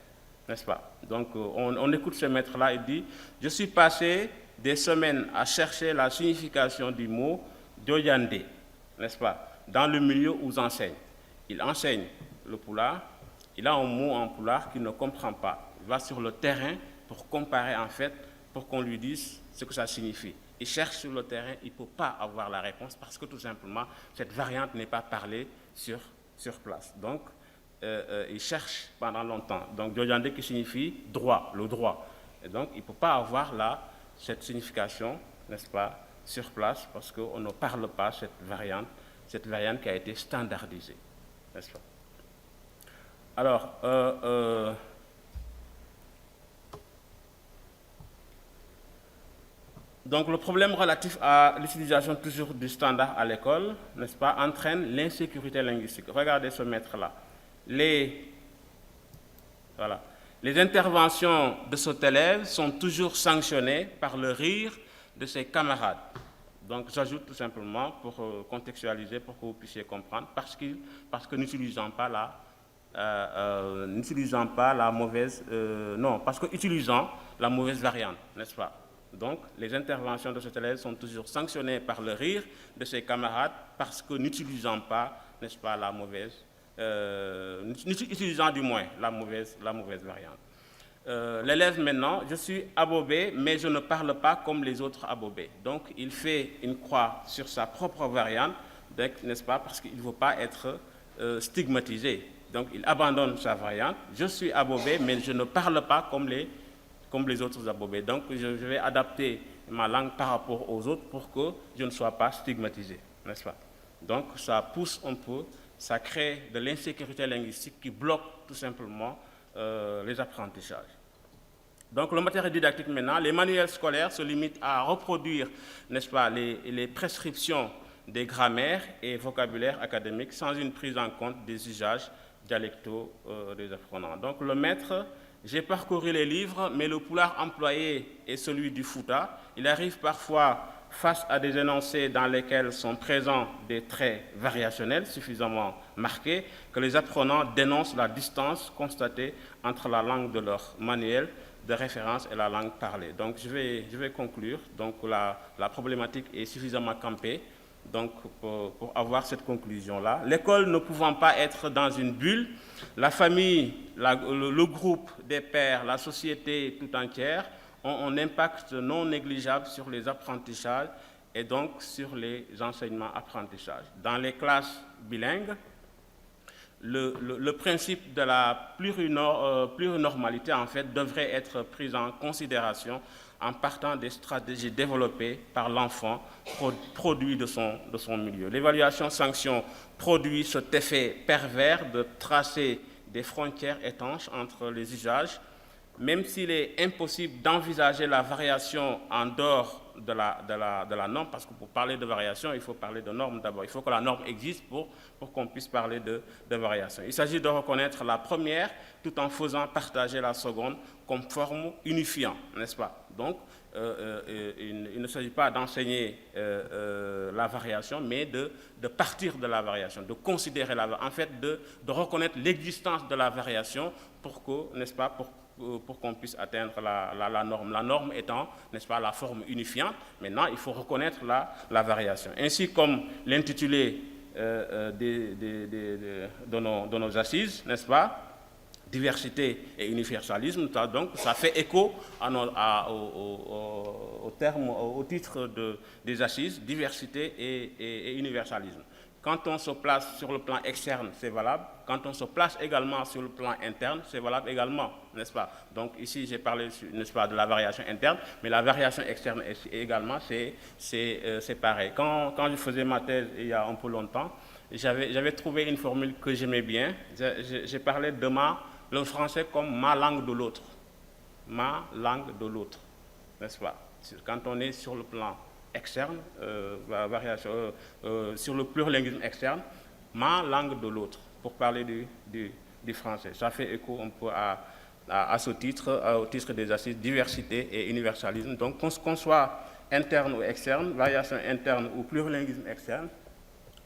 n'est-ce pas? Donc, on écoute ce maître-là, il dit « Je suis passé des semaines à chercher la signification du mot « Dioyandé », n'est-ce pas, dans le milieu où j'enseigne. Il enseigne le pulaar, il a un mot en pulaar qu'il ne comprend pas. Il va sur le terrain pour comparer, en fait, pour qu'on lui dise ce que ça signifie. Il cherche sur le terrain, il ne peut pas avoir la réponse parce que tout simplement, cette variante n'est pas parlée sur place. Donc, il cherche pendant longtemps. Donc, Dioyandé qui signifie droit, le droit. Et donc, il ne peut pas avoir cette signification, n'est-ce pas, sur place parce qu'on ne parle pas cette variante qui a été standardisée, n'est-ce pas? Alors, donc, le problème relatif à l'utilisation toujours du standard à l'école, n'est-ce pas, entraîne l'insécurité linguistique. Regardez ce maître-là. Les interventions de cet élève sont toujours sanctionnées par le rire de ses camarades. Donc, j'ajoute tout simplement pour contextualiser, pour que vous puissiez comprendre, parce que n'utilisant pas la mauvaise, parce qu'utilisant la mauvaise variante, n'est-ce pas? Donc, les interventions de cet élève sont toujours sanctionnées par le rire de ses camarades parce que n'utilisant pas, n'est-ce pas, utilisant du moins la mauvaise variante. L'élève maintenant, je suis abobé, mais je ne parle pas comme les autres abobés. Donc, il fait une croix sur sa propre variante, n'est-ce pas, parce qu'il ne veut pas être stigmatisé. Donc, il abandonne sa variante. Je suis abobé, mais je ne parle pas comme les autres abobés. Donc, je vais adapter ma langue par rapport aux autres pour que je ne sois pas stigmatisé, n'est-ce pas? Donc, ça pousse un peu, ça crée de l'insécurité linguistique qui bloque tout simplement les apprentissages. Donc, le matériel didactique maintenant, les manuels scolaires se limitent à reproduire, n'est-ce pas, les prescriptions des grammaires et vocabulaires académiques sans une prise en compte des usages dialectaux des apprenants. Donc, le maître, j'ai parcouru les livres, mais le pulaar employé est celui du Fouta. Il arrive parfois face à des énoncés dans lesquels sont présents des traits variationnels suffisamment marqués, que les apprenants dénoncent la distance constatée entre la langue de leur manuel de référence et la langue parlée. Donc je vais conclure. Donc la problématique est suffisamment campée donc, pour avoir cette conclusion-là. L'école ne pouvant pas être dans une bulle, la famille, le groupe des pairs, la société tout entière ont un impact non négligeable sur les apprentissages et donc sur les enseignements-apprentissages. Dans les classes bilingues, le principe de la plurinormalité en fait, devrait être pris en considération en partant des stratégies développées par l'enfant produit de son milieu. L'évaluation-sanction produit cet effet pervers de tracer des frontières étanches entre les usages, même s'il est impossible d'envisager la variation en dehors de la norme, parce que pour parler de variation, il faut parler de norme d'abord. Il faut que la norme existe pour qu'on puisse parler de variation. Il s'agit de reconnaître la première tout en faisant partager la seconde comme forme unifiant, n'est-ce pas? Donc, il ne s'agit pas d'enseigner la variation, mais de partir de la variation, de considérer en fait, de reconnaître l'existence de la variation pour que, n'est-ce pas, pour qu'on puisse atteindre la norme. La norme étant, n'est-ce pas, la forme unifiante. Maintenant, il faut reconnaître la variation. Ainsi comme l'intitulé de nos assises, n'est-ce pas, diversité et universalisme, donc ça fait écho au titre des assises, diversité et universalisme. Quand on se place sur le plan externe, c'est valable. Quand on se place également sur le plan interne, c'est valable également, n'est-ce pas? Donc ici, j'ai parlé, n'est-ce pas, de la variation interne, mais la variation externe également, c'est pareil. Quand je faisais ma thèse il y a un peu longtemps, j'avais trouvé une formule que j'aimais bien. J'ai parlé de le français comme ma langue de l'autre. Ma langue de l'autre, n'est-ce pas? Quand on est sur le plan externe, sur le plurilinguisme externe, ma langue de l'autre, pour parler du français. Ça fait écho un peu à ce titre, au titre des assises diversité et universalisme. Donc, qu'on soit interne ou externe, variation interne ou plurilinguisme externe,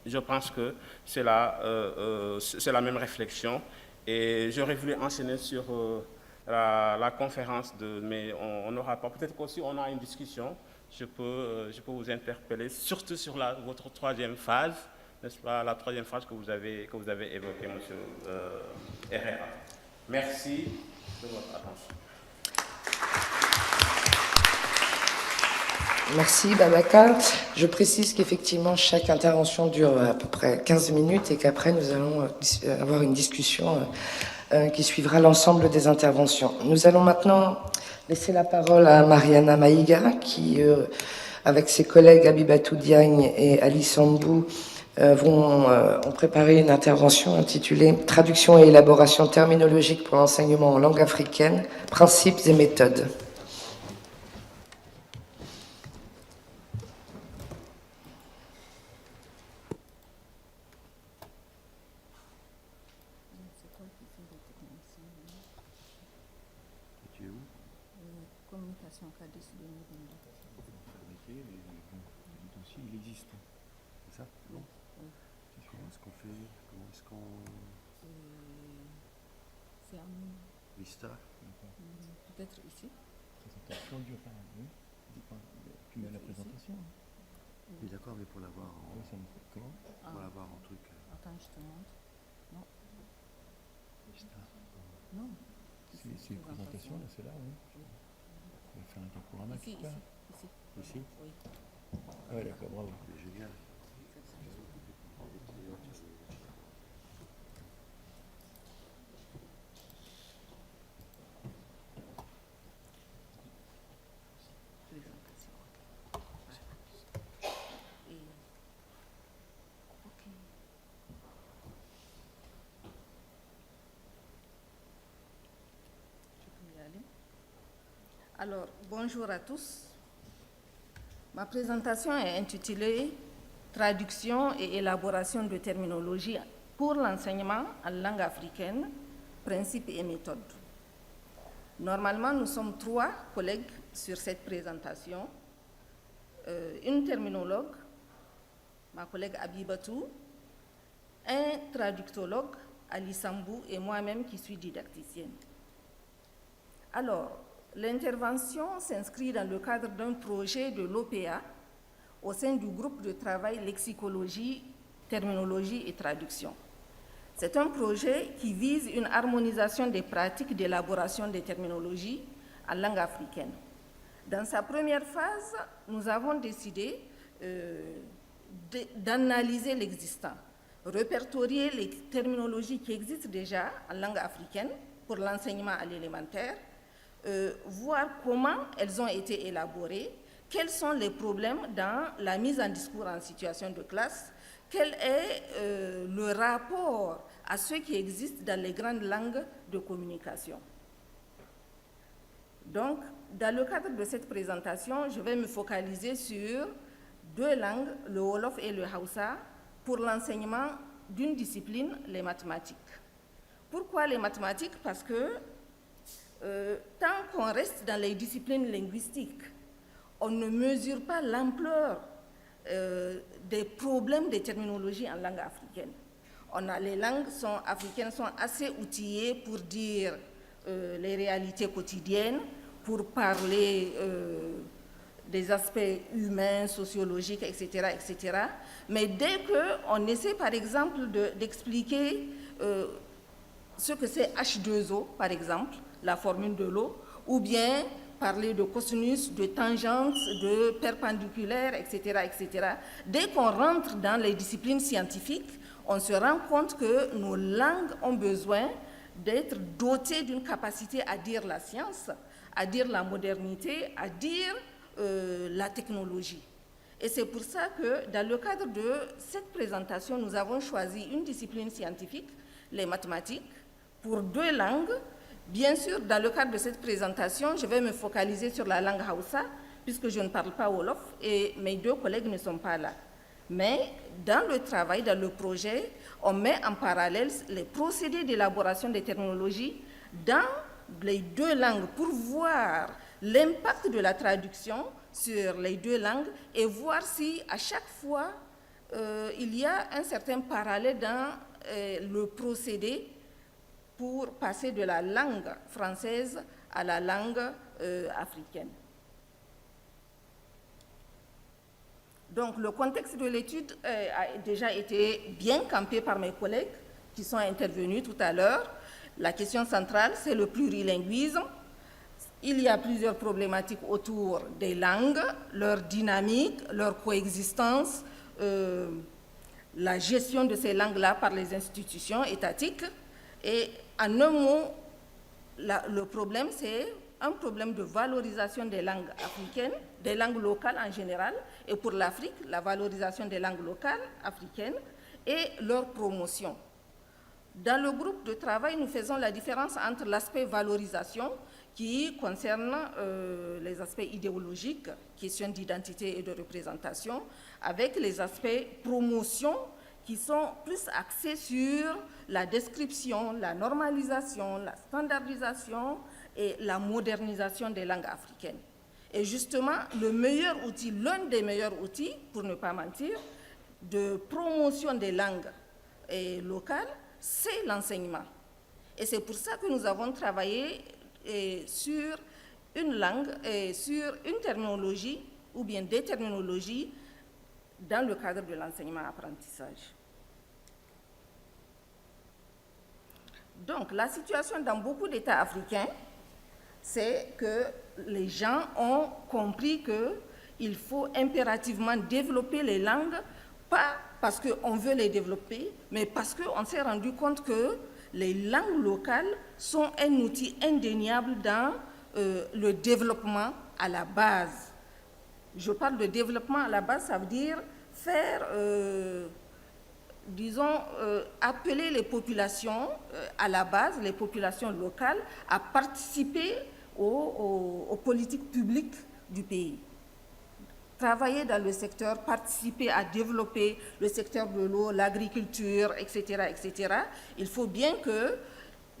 je pense que c'est la même réflexion. Et j'aurais voulu enchaîner sur la conférence, mais on n'aura pas. Peut-être qu'aussi on a une discussion. Je peux vous interpeller, surtout sur votre troisième phase, n'est-ce pas, la troisième phase que vous avez évoquée, monsieur Herrera. Merci de votre attention. Merci Babacar. Je précise qu'effectivement chaque intervention dure à peu près 15 minutes et qu'après nous allons avoir une discussion qui suivra l'ensemble des interventions. Nous allons maintenant laisser la parole à Mariana Maïga qui, avec ses collègues Abibatou Diagne et Alice Ambou, ont préparé une intervention intitulée « Traduction et élaboration terminologique pour l'enseignement en langue africaine, principes et méthodes ». Communication CADIS 2022. Le dossier, il existe. C'est ça? Non. Comment est-ce qu'on fait? Comment est-ce qu'on... C'est un... Vista. Peut-être ici. Présentation du tu mets la présentation. Oui, d'accord, mais pour l'avoir en... Comment? Pour l'avoir en truc... Attends, je te montre. Non. Vista. Non. C'est une présentation, là, c'est là, oui. On va faire un diaporama quelque part. Ici. Oui. Ah ouais, d'accord, bravo. C'est génial. Alors, bonjour à tous. Ma présentation est intitulée « Traduction et élaboration de terminologie pour l'enseignement en langue africaine, principes et méthodes ». Normalement, nous sommes 3 collègues sur cette présentation. une terminologue, ma collègue Abibatou, un traductologue, Ali Sambou, et moi-même qui suis didacticienne. Alors, l'intervention s'inscrit dans le cadre d'un projet de l'OPA au sein du groupe de travail lexicologie, terminologie et traduction. C'est un projet qui vise une harmonisation des pratiques d'élaboration des terminologies en langue africaine. Dans sa première phase, nous avons décidé d'analyser l'existant, répertorier les terminologies qui existent déjà en langue africaine pour l'enseignement à l'élémentaire, voir comment elles ont été élaborées, quels sont les problèmes dans la mise en discours en situation de classe, quel est le rapport à ce qui existe dans les grandes langues de communication. Donc, dans le cadre de cette présentation, je vais me focaliser sur deux langues, le Wolof et le Hausa, pour l'enseignement d'une discipline, les mathématiques. Pourquoi les mathématiques? Parce que tant qu'on reste dans les disciplines linguistiques, on ne mesure pas l'ampleur des problèmes de terminologie en langue africaine. Les langues africaines sont assez outillées pour dire les réalités quotidiennes, pour parler des aspects humains, sociologiques, etc., etc. Mais dès qu'on essaie, par exemple, d'expliquer ce que c'est H2O, par exemple, la formule de l'eau, ou bien parler de cosinus, de tangente, de perpendiculaire, etc., etc. Dès qu'on rentre dans les disciplines scientifiques, on se rend compte que nos langues ont besoin d'être dotées d'une capacité à dire la science, à dire la modernité, à dire la technologie. Et c'est pour ça que dans le cadre de cette présentation, nous avons choisi une discipline scientifique, les mathématiques, pour deux langues. Bien sûr, dans le cadre de cette présentation, je vais me focaliser sur la langue Hausa, puisque je ne parle pas Wolof et mes deux collègues ne sont pas là. Mais dans le travail, dans le projet, on met en parallèle les procédés d'élaboration des terminologies dans les deux langues pour voir l'impact de la traduction sur les deux langues et voir si à chaque fois il y a un certain parallèle dans le procédé pour passer de la langue française à la langue africaine. Donc, le contexte de l'étude a déjà été bien campé par mes collègues qui sont intervenus tout à l'heure. La question centrale, c'est le plurilinguisme. Il y a plusieurs problématiques autour des langues, leur dynamique, leur coexistence, la gestion de ces langues-là par les institutions étatiques. Et en un mot, le problème, c'est un problème de valorisation des langues africaines, des langues locales en général, et pour l'Afrique, la valorisation des langues locales africaines et leur promotion. Dans le groupe de travail, nous faisons la différence entre l'aspect valorisation, qui concerne les aspects idéologiques, questions d'identité et de représentation, avec les aspects promotion, qui sont plus axés sur la description, la normalisation, la standardisation et la modernisation des langues africaines. Et justement, le meilleur outil, l'un des meilleurs outils, pour ne pas mentir, de promotion des langues locales, c'est l'enseignement. Et c'est pour ça que nous avons travaillé sur une langue, sur une terminologie, ou bien des terminologies, dans le cadre de l'enseignement-apprentissage. Donc, la situation dans beaucoup d'États africains, c'est que les gens ont compris qu'il faut impérativement développer les langues, pas parce qu'on veut les développer, mais parce qu'on s'est rendu compte que les langues locales sont un outil indéniable dans le développement à la base. Je parle de développement à la base, ça veut dire faire, appeler les populations à la base, les populations locales, à participer aux politiques publiques du pays. Travailler dans le secteur, participer à développer le secteur de l'eau, l'agriculture, etc., etc. Il faut bien que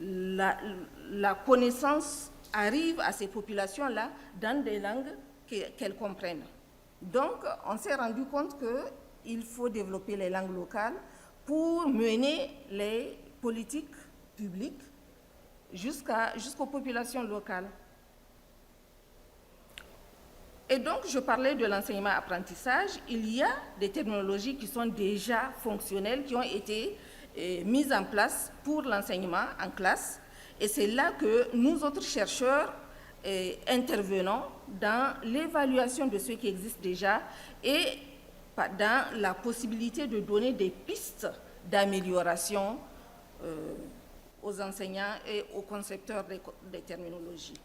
la connaissance arrive à ces populations-là dans des langues qu'elles comprennent. Donc, on s'est rendu compte qu'il faut développer les langues locales pour mener les politiques publiques jusqu'aux populations locales. Et donc, je parlais de l'enseignement-apprentissage. Il y a des technologies qui sont déjà fonctionnelles, qui ont été mises en place pour l'enseignement en classe. Et c'est là que nous autres chercheurs intervenons dans l'évaluation de ce qui existe déjà et dans la possibilité de donner des pistes d'amélioration aux enseignants et aux concepteurs des terminologies.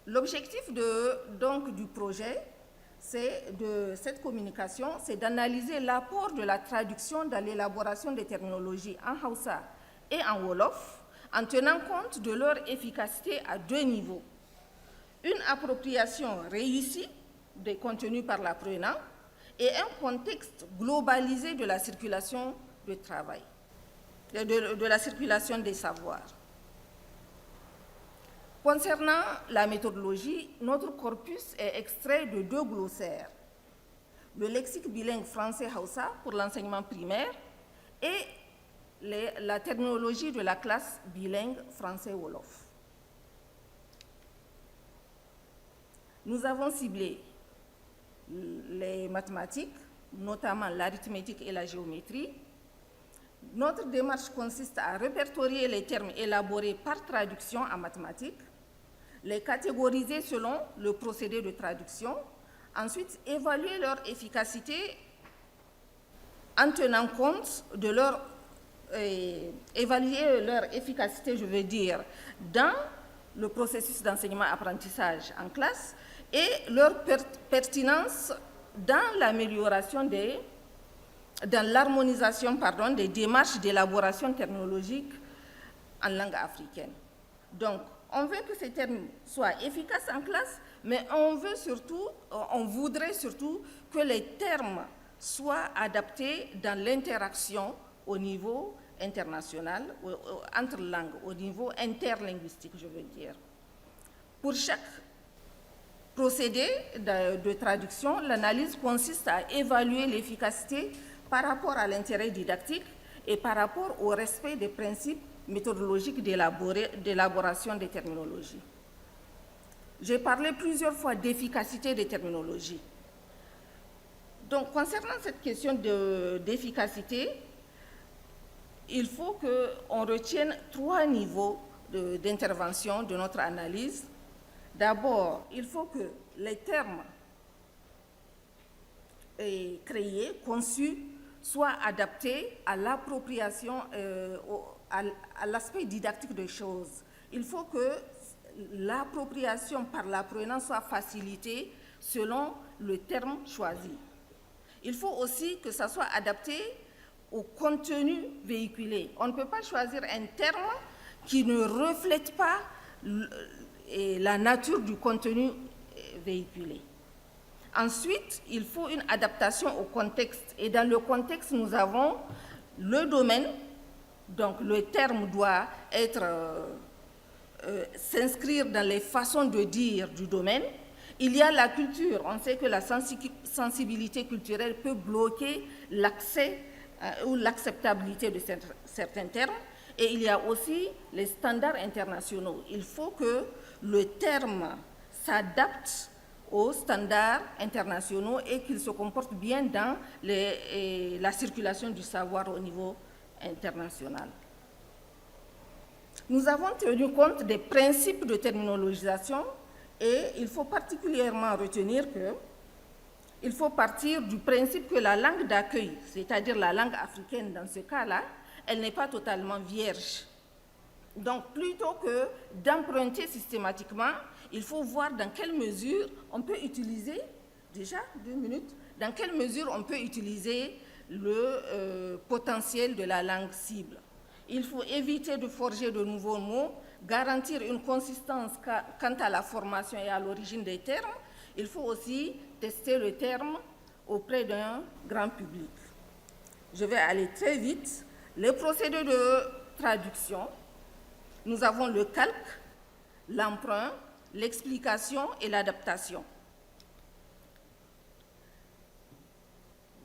L'objectif du projet, de cette communication, c'est d'analyser l'apport de la traduction dans l'élaboration des terminologies en Hausa et en Wolof, en tenant compte de leur efficacité à 2 niveaux. Une appropriation réussie des contenus par l'apprenant et un contexte globalisé de la circulation du travail, de la circulation des savoirs. Concernant la méthodologie, notre corpus est extrait de 2 glossaires, le lexique bilingue français-Hausa pour l'enseignement primaire et la terminologie de la classe bilingue français-Wolof. Nous avons ciblé les mathématiques, notamment l'arithmétique et la géométrie. Notre démarche consiste à répertorier les termes élaborés par traduction en mathématiques, les catégoriser selon le procédé de traduction, ensuite évaluer leur efficacité en tenant compte de évaluer leur efficacité, je veux dire, dans le processus d'enseignement-apprentissage en classe et leur pertinence dans l'amélioration dans l'harmonisation des démarches d'élaboration terminologique en langue africaine. Donc, on veut que ces termes soient efficaces en classe, mais on voudrait surtout que les termes soient adaptés dans l'interaction au niveau international, entre langues, au niveau interlinguistique, je veux dire. Pour chaque procédé de traduction, l'analyse consiste à évaluer l'efficacité par rapport à l'intérêt didactique et par rapport au respect des principes méthodologiques d'élaboration des terminologies. J'ai parlé plusieurs fois d'efficacité des terminologies. Donc, concernant cette question d'efficacité, il faut qu'on retienne 3 niveaux d'intervention de notre analyse. D'abord, il faut que les termes créés, conçus, soient adaptés à l'appropriation, à l'aspect didactique des choses. Il faut que l'appropriation par l'apprenant soit facilitée selon le terme choisi. Il faut aussi que ça soit adapté au contenu véhiculé. On ne peut pas choisir un terme qui ne reflète pas la nature du contenu véhiculé. Ensuite, il faut une adaptation au contexte. Et dans le contexte, nous avons le domaine. Donc, le terme doit s'inscrire dans les façons de dire du domaine. Il y a la culture. On sait que la sensibilité culturelle peut bloquer l'accès ou l'acceptabilité de certains termes. Et il y a aussi les standards internationaux. Il faut que le terme s'adapte aux standards internationaux et qu'il se comporte bien dans la circulation du savoir au niveau international. Nous avons tenu compte des principes de terminologisation et il faut particulièrement retenir qu'il faut partir du principe que la langue d'accueil, c'est-à-dire la langue africaine dans ce cas-là, elle n'est pas totalement vierge. Donc, plutôt que d'emprunter systématiquement, il faut voir dans quelle mesure on peut utiliser, déjà 2 minutes, dans quelle mesure on peut utiliser le potentiel de la langue cible. Il faut éviter de forger de nouveaux mots, garantir une consistance quant à la formation et à l'origine des termes. Il faut aussi tester le terme auprès d'un grand public. Je vais aller très vite. Les procédés de traduction, nous avons le calque, l'emprunt, l'explication et l'adaptation.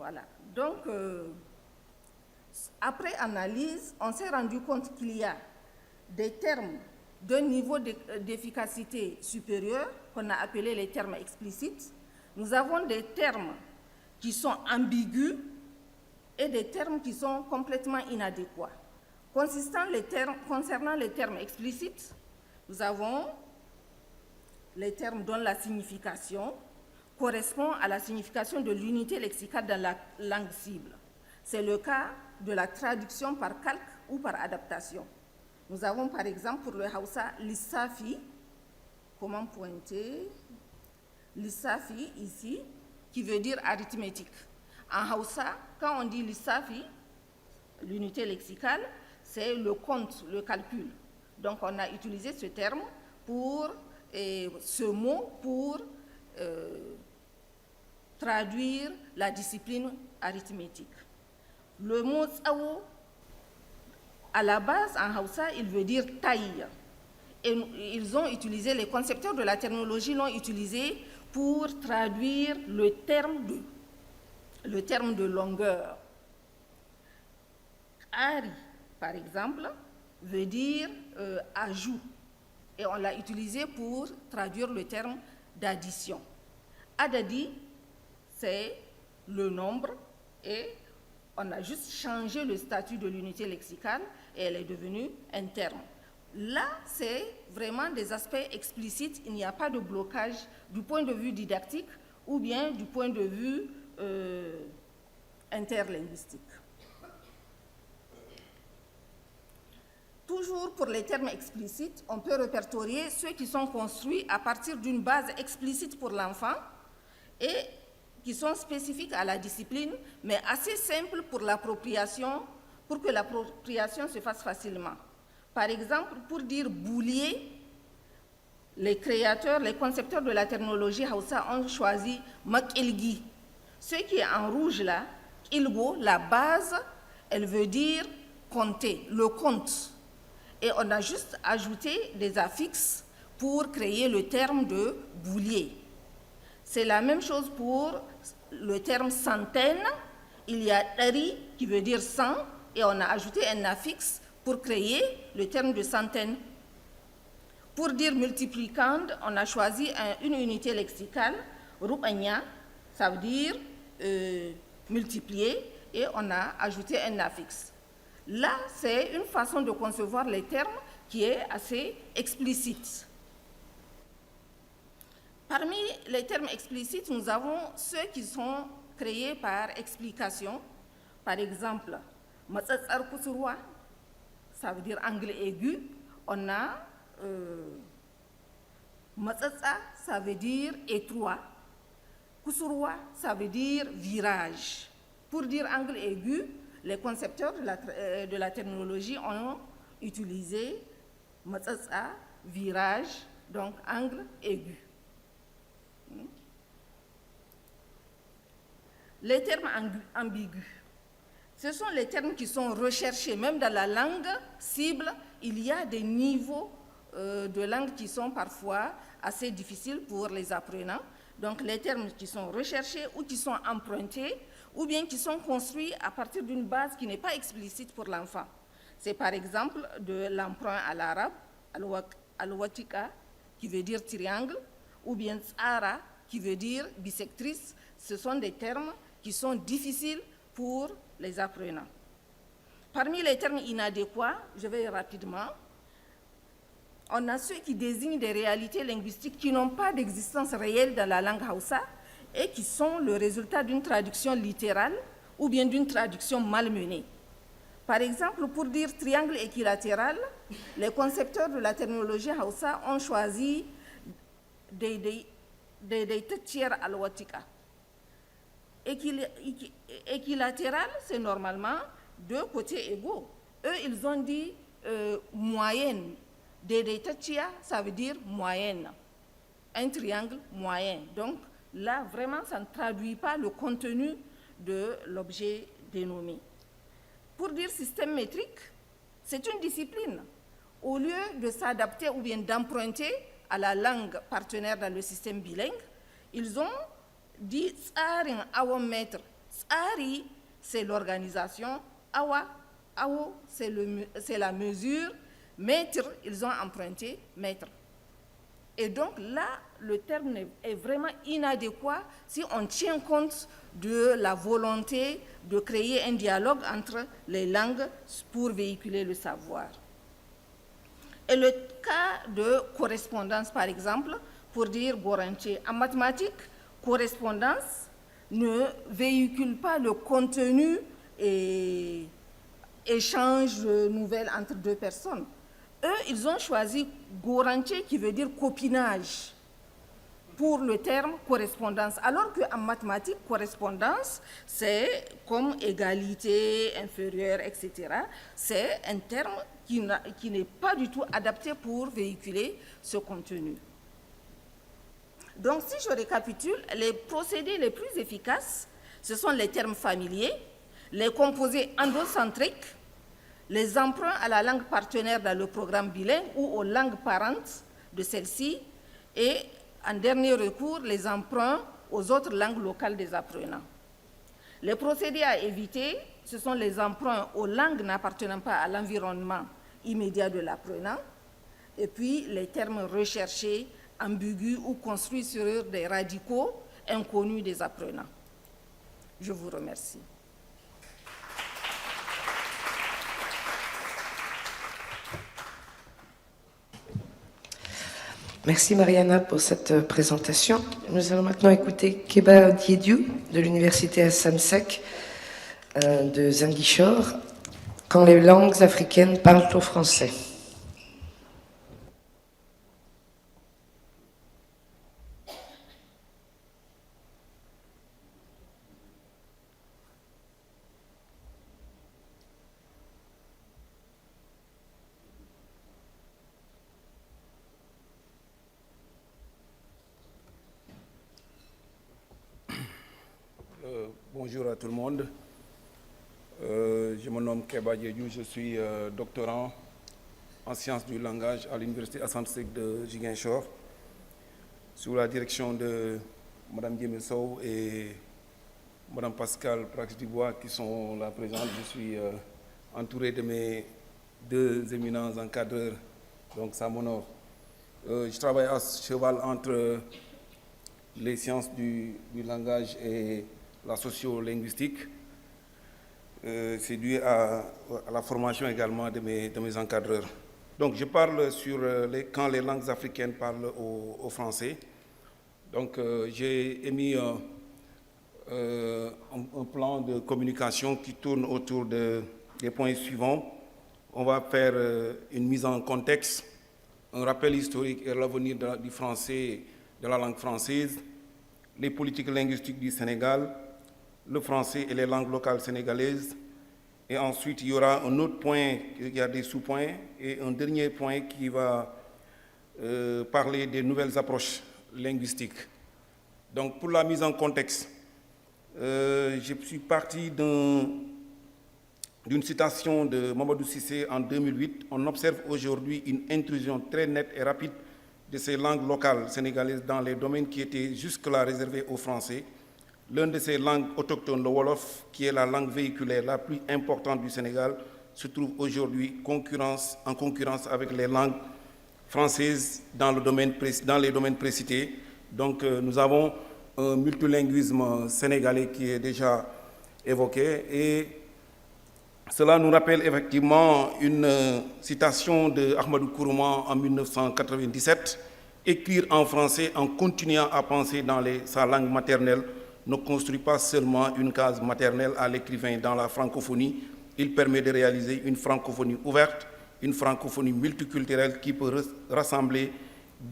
Voilà. Donc, après analyse, on s'est rendu compte qu'il y a des termes d'un niveau d'efficacité supérieur, qu'on a appelé les termes explicites. Nous avons des termes qui sont ambigus et des termes qui sont complètement inadéquats. Concernant les termes explicites, nous avons les termes dont la signification correspond à la signification de l'unité lexicale dans la langue cible. C'est le cas de la traduction par calque ou par adaptation. Nous avons par exemple pour le Hausa lissafi, comment pointer, lissafi ici, qui veut dire arithmétique. En Hausa, quand on dit lissafi, l'unité lexicale, c'est le compte, le calcul. Donc on a utilisé ce terme pour, ce mot pour traduire la discipline arithmétique. Le mot tsawo, à la base, en Hausa, il veut dire taille. Et ils ont utilisé, les concepteurs de la terminologie l'ont utilisé pour traduire le terme de longueur. Ari, par exemple, veut dire ajout. Et on l'a utilisé pour traduire le terme d'addition. Adadi, c'est le nombre et on a juste changé le statut de l'unité lexicale et elle est devenue un terme. Là, c'est vraiment des aspects explicites, il n'y a pas de blocage du point de vue didactique ou bien du point de vue interlinguistique. Toujours pour les termes explicites, on peut répertorier ceux qui sont construits à partir d'une base explicite pour l'enfant et qui sont spécifiques à la discipline, mais assez simples pour l'appropriation, pour que l'appropriation se fasse facilement. Par exemple, pour dire boulier, les créateurs, les concepteurs de la terminologie Hausa ont choisi makilgi. Ce qui est en rouge là, ilgo, la base, elle veut dire compter, le compte. Et on a juste ajouté des affixes pour créer le terme de boulier. C'est la même chose pour le terme centaine. Il y a dari qui veut dire 100 et on a ajouté un affixe pour créer le terme de centaine. Pour dire multiplicande, on a choisi une unité lexicale, rupanya, ça veut dire multiplier, et on a ajouté un affixe. Là, c'est une façon de concevoir les termes qui est assez explicite. Parmi les termes explicites, nous avons ceux qui sont créés par explication. Par exemple, matsatsar kusurwa, ça veut dire angle aigu. On a matsatsa, ça veut dire étroit. Kusurwa, ça veut dire virage. Pour dire angle aigu, les concepteurs de la terminologie ont utilisé matsatsa, virage, donc angle aigu. Les termes ambigus, ce sont les termes qui sont recherchés, même dans la langue cible, il y a des niveaux de langue qui sont parfois assez difficiles pour les apprenants. Donc les termes qui sont recherchés ou qui sont empruntés ou bien qui sont construits à partir d'une base qui n'est pas explicite pour l'enfant. C'est par exemple de l'emprunt à l'arabe, al-watika, qui veut dire triangle, ou bien tsara, qui veut dire bisectrice. Ce sont des termes qui sont difficiles pour les apprenants. Parmi les termes inadéquats, je vais rapidement, on a ceux qui désignent des réalités linguistiques qui n'ont pas d'existence réelle dans la langue Hausa et qui sont le résultat d'une traduction littérale ou bien d'une traduction malmenée. Par exemple, pour dire triangle équilatéral, les concepteurs de la terminologie Hausa ont choisi Daidaitacciyar alwatika. Équilatéral, c'est normalement deux côtés égaux. Eux, ils ont dit moyenne. Daidaitacciya, ça veut dire moyenne. Un triangle moyen. Donc là, vraiment, ça ne traduit pas le contenu de l'objet dénommé. Pour dire système métrique, c'est une discipline. Au lieu de s'adapter ou bien d'emprunter à la langue partenaire dans le système bilingue, ils ont dit tsarin awon mètre Tsari, c'est l'organisation. Awa, Awo, c'est la mesure. Maître, ils ont emprunté maître. Et donc là, le terme est vraiment inadéquat si on tient compte de la volonté de créer un dialogue entre les langues pour véhiculer le savoir. Et le cas de correspondance, par exemple, pour dire Goranche, en mathématiques, correspondance ne véhicule pas le contenu et échange de nouvelles entre deux personnes. Eux, ils ont choisi Goranche, qui veut dire copinage, pour le terme correspondance. Alors qu'en mathématiques, correspondance, c'est comme égalité, inférieure, etc. C'est un terme qui n'est pas du tout adapté pour véhiculer ce contenu. Donc, si je récapitule, les procédés les plus efficaces, ce sont les termes familiers, les composés endocentriques, les emprunts à la langue partenaire dans le programme bilingue ou aux langues parentes de celle-ci, et en dernier recours, les emprunts aux autres langues locales des apprenants. Les procédés à éviter, ce sont les emprunts aux langues n'appartenant pas à l'environnement immédiat de l'apprenant, et puis les termes recherchés, ambigus ou construits sur des radicaux inconnus des apprenants. Je vous remercie. Merci Mariana pour cette présentation. Nous allons maintenant écouter Keba Diédiou de l'Université Hassan Sek de Ziguinchor, quand les langues africaines parlent au français. Bonjour à tout le monde. Je me nomme Keba Diédiou, je suis doctorant en sciences du langage à l'Université Hassan Sek de Ziguinchor, sous la direction de Mme Diémé Sow et Mme Pascale Prax-Dubois qui sont là présentes. Je suis entouré de mes deux éminents encadreurs, donc ça m'honore. Je travaille à cheval entre les sciences du langage et la sociolinguistique. C'est dû à la formation également de mes encadreurs. Donc je parle sur quand les langues africaines parlent au français. Donc j'ai émis un plan de communication qui tourne autour des points suivants. On va faire une mise en contexte, un rappel historique et l'avenir du français, de la langue française, les politiques linguistiques du Sénégal, le français et les langues locales sénégalaises. Et ensuite, il y aura un autre point, il y a des sous-points, et un dernier point qui va parler des nouvelles approches linguistiques. Donc, pour la mise en contexte, je suis parti d'une citation de Mamadou Cissé en 2008. On observe aujourd'hui une intrusion très nette et rapide de ces langues locales sénégalaises dans les domaines qui étaient jusque-là réservés aux Français. L'une de ces langues autochtones, le Wolof, qui est la langue véhiculaire la plus importante du Sénégal, se trouve aujourd'hui en concurrence avec les langues françaises dans les domaines précités. Donc nous avons un multilinguisme sénégalais qui est déjà évoqué, et cela nous rappelle effectivement une citation de Ahmadou Kourouma en 1997, « Écrire en français en continuant à penser dans sa langue maternelle ne construit pas seulement une case maternelle à l'écrivain dans la francophonie, il permet de réaliser une francophonie ouverte, une francophonie multiculturelle qui peut rassembler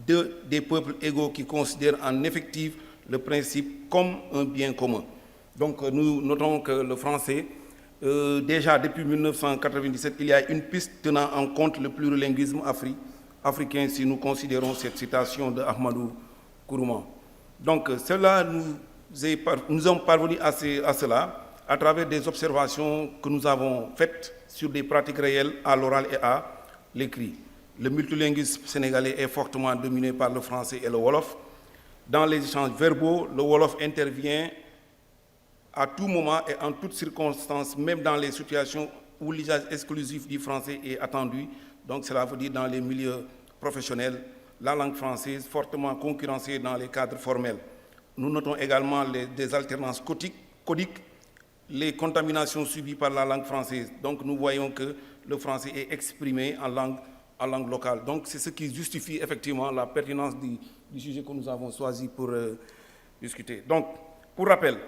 des peuples égaux qui considèrent en effectif le principe comme un bien commun. » Donc nous notons que le français, déjà depuis 1997, il y a une piste tenant en compte le plurilinguisme africain si nous considérons cette citation de Ahmadou Kourouma. Donc cela nous sommes parvenus à cela à travers des observations que nous avons faites sur des pratiques réelles à l'oral et à l'écrit. Le multilinguisme sénégalais est fortement dominé par le français et le Wolof. Dans les échanges verbaux, le Wolof intervient à tout moment et en toutes circonstances, même dans les situations où l'usage exclusif du français est attendu. Donc cela veut dire dans les milieux professionnels, la langue française fortement concurrencée dans les cadres formels. Nous notons également des alternances codiques, les contaminations subies par la langue française. Donc nous voyons que le français est exprimé en langue locale. Donc c'est ce qui justifie effectivement la pertinence du sujet que nous avons choisi pour discuter. Donc, pour rappel,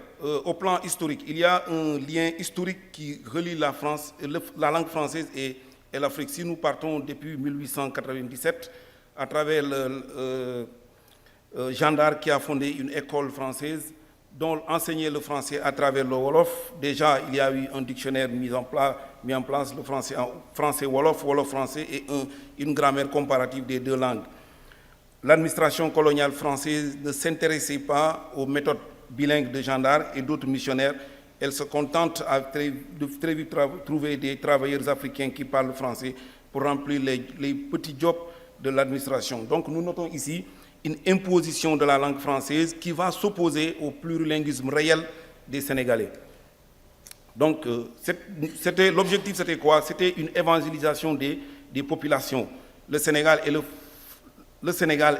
au plan historique, il y a un lien historique qui relie la France, la langue française et l'Afrique. Si nous partons depuis 1897, à travers Jean d'Arc qui a fondé une école française dont enseignait le français à travers le Wolof. Déjà, il y a eu un dictionnaire mis en place, le français en français-Wolof, Wolof-français et une grammaire comparative des deux langues. L'administration coloniale française ne s'intéressait pas aux méthodes bilingues de Jean d'Arc et d'autres missionnaires. Elle se contente de très vite trouver des travailleurs africains qui parlent français pour remplir les petits jobs de l'administration. Donc nous notons ici une imposition de la langue française qui va s'opposer au plurilinguisme réel des Sénégalais. Donc l'objectif c'était quoi? C'était une évangélisation des populations. Le Sénégal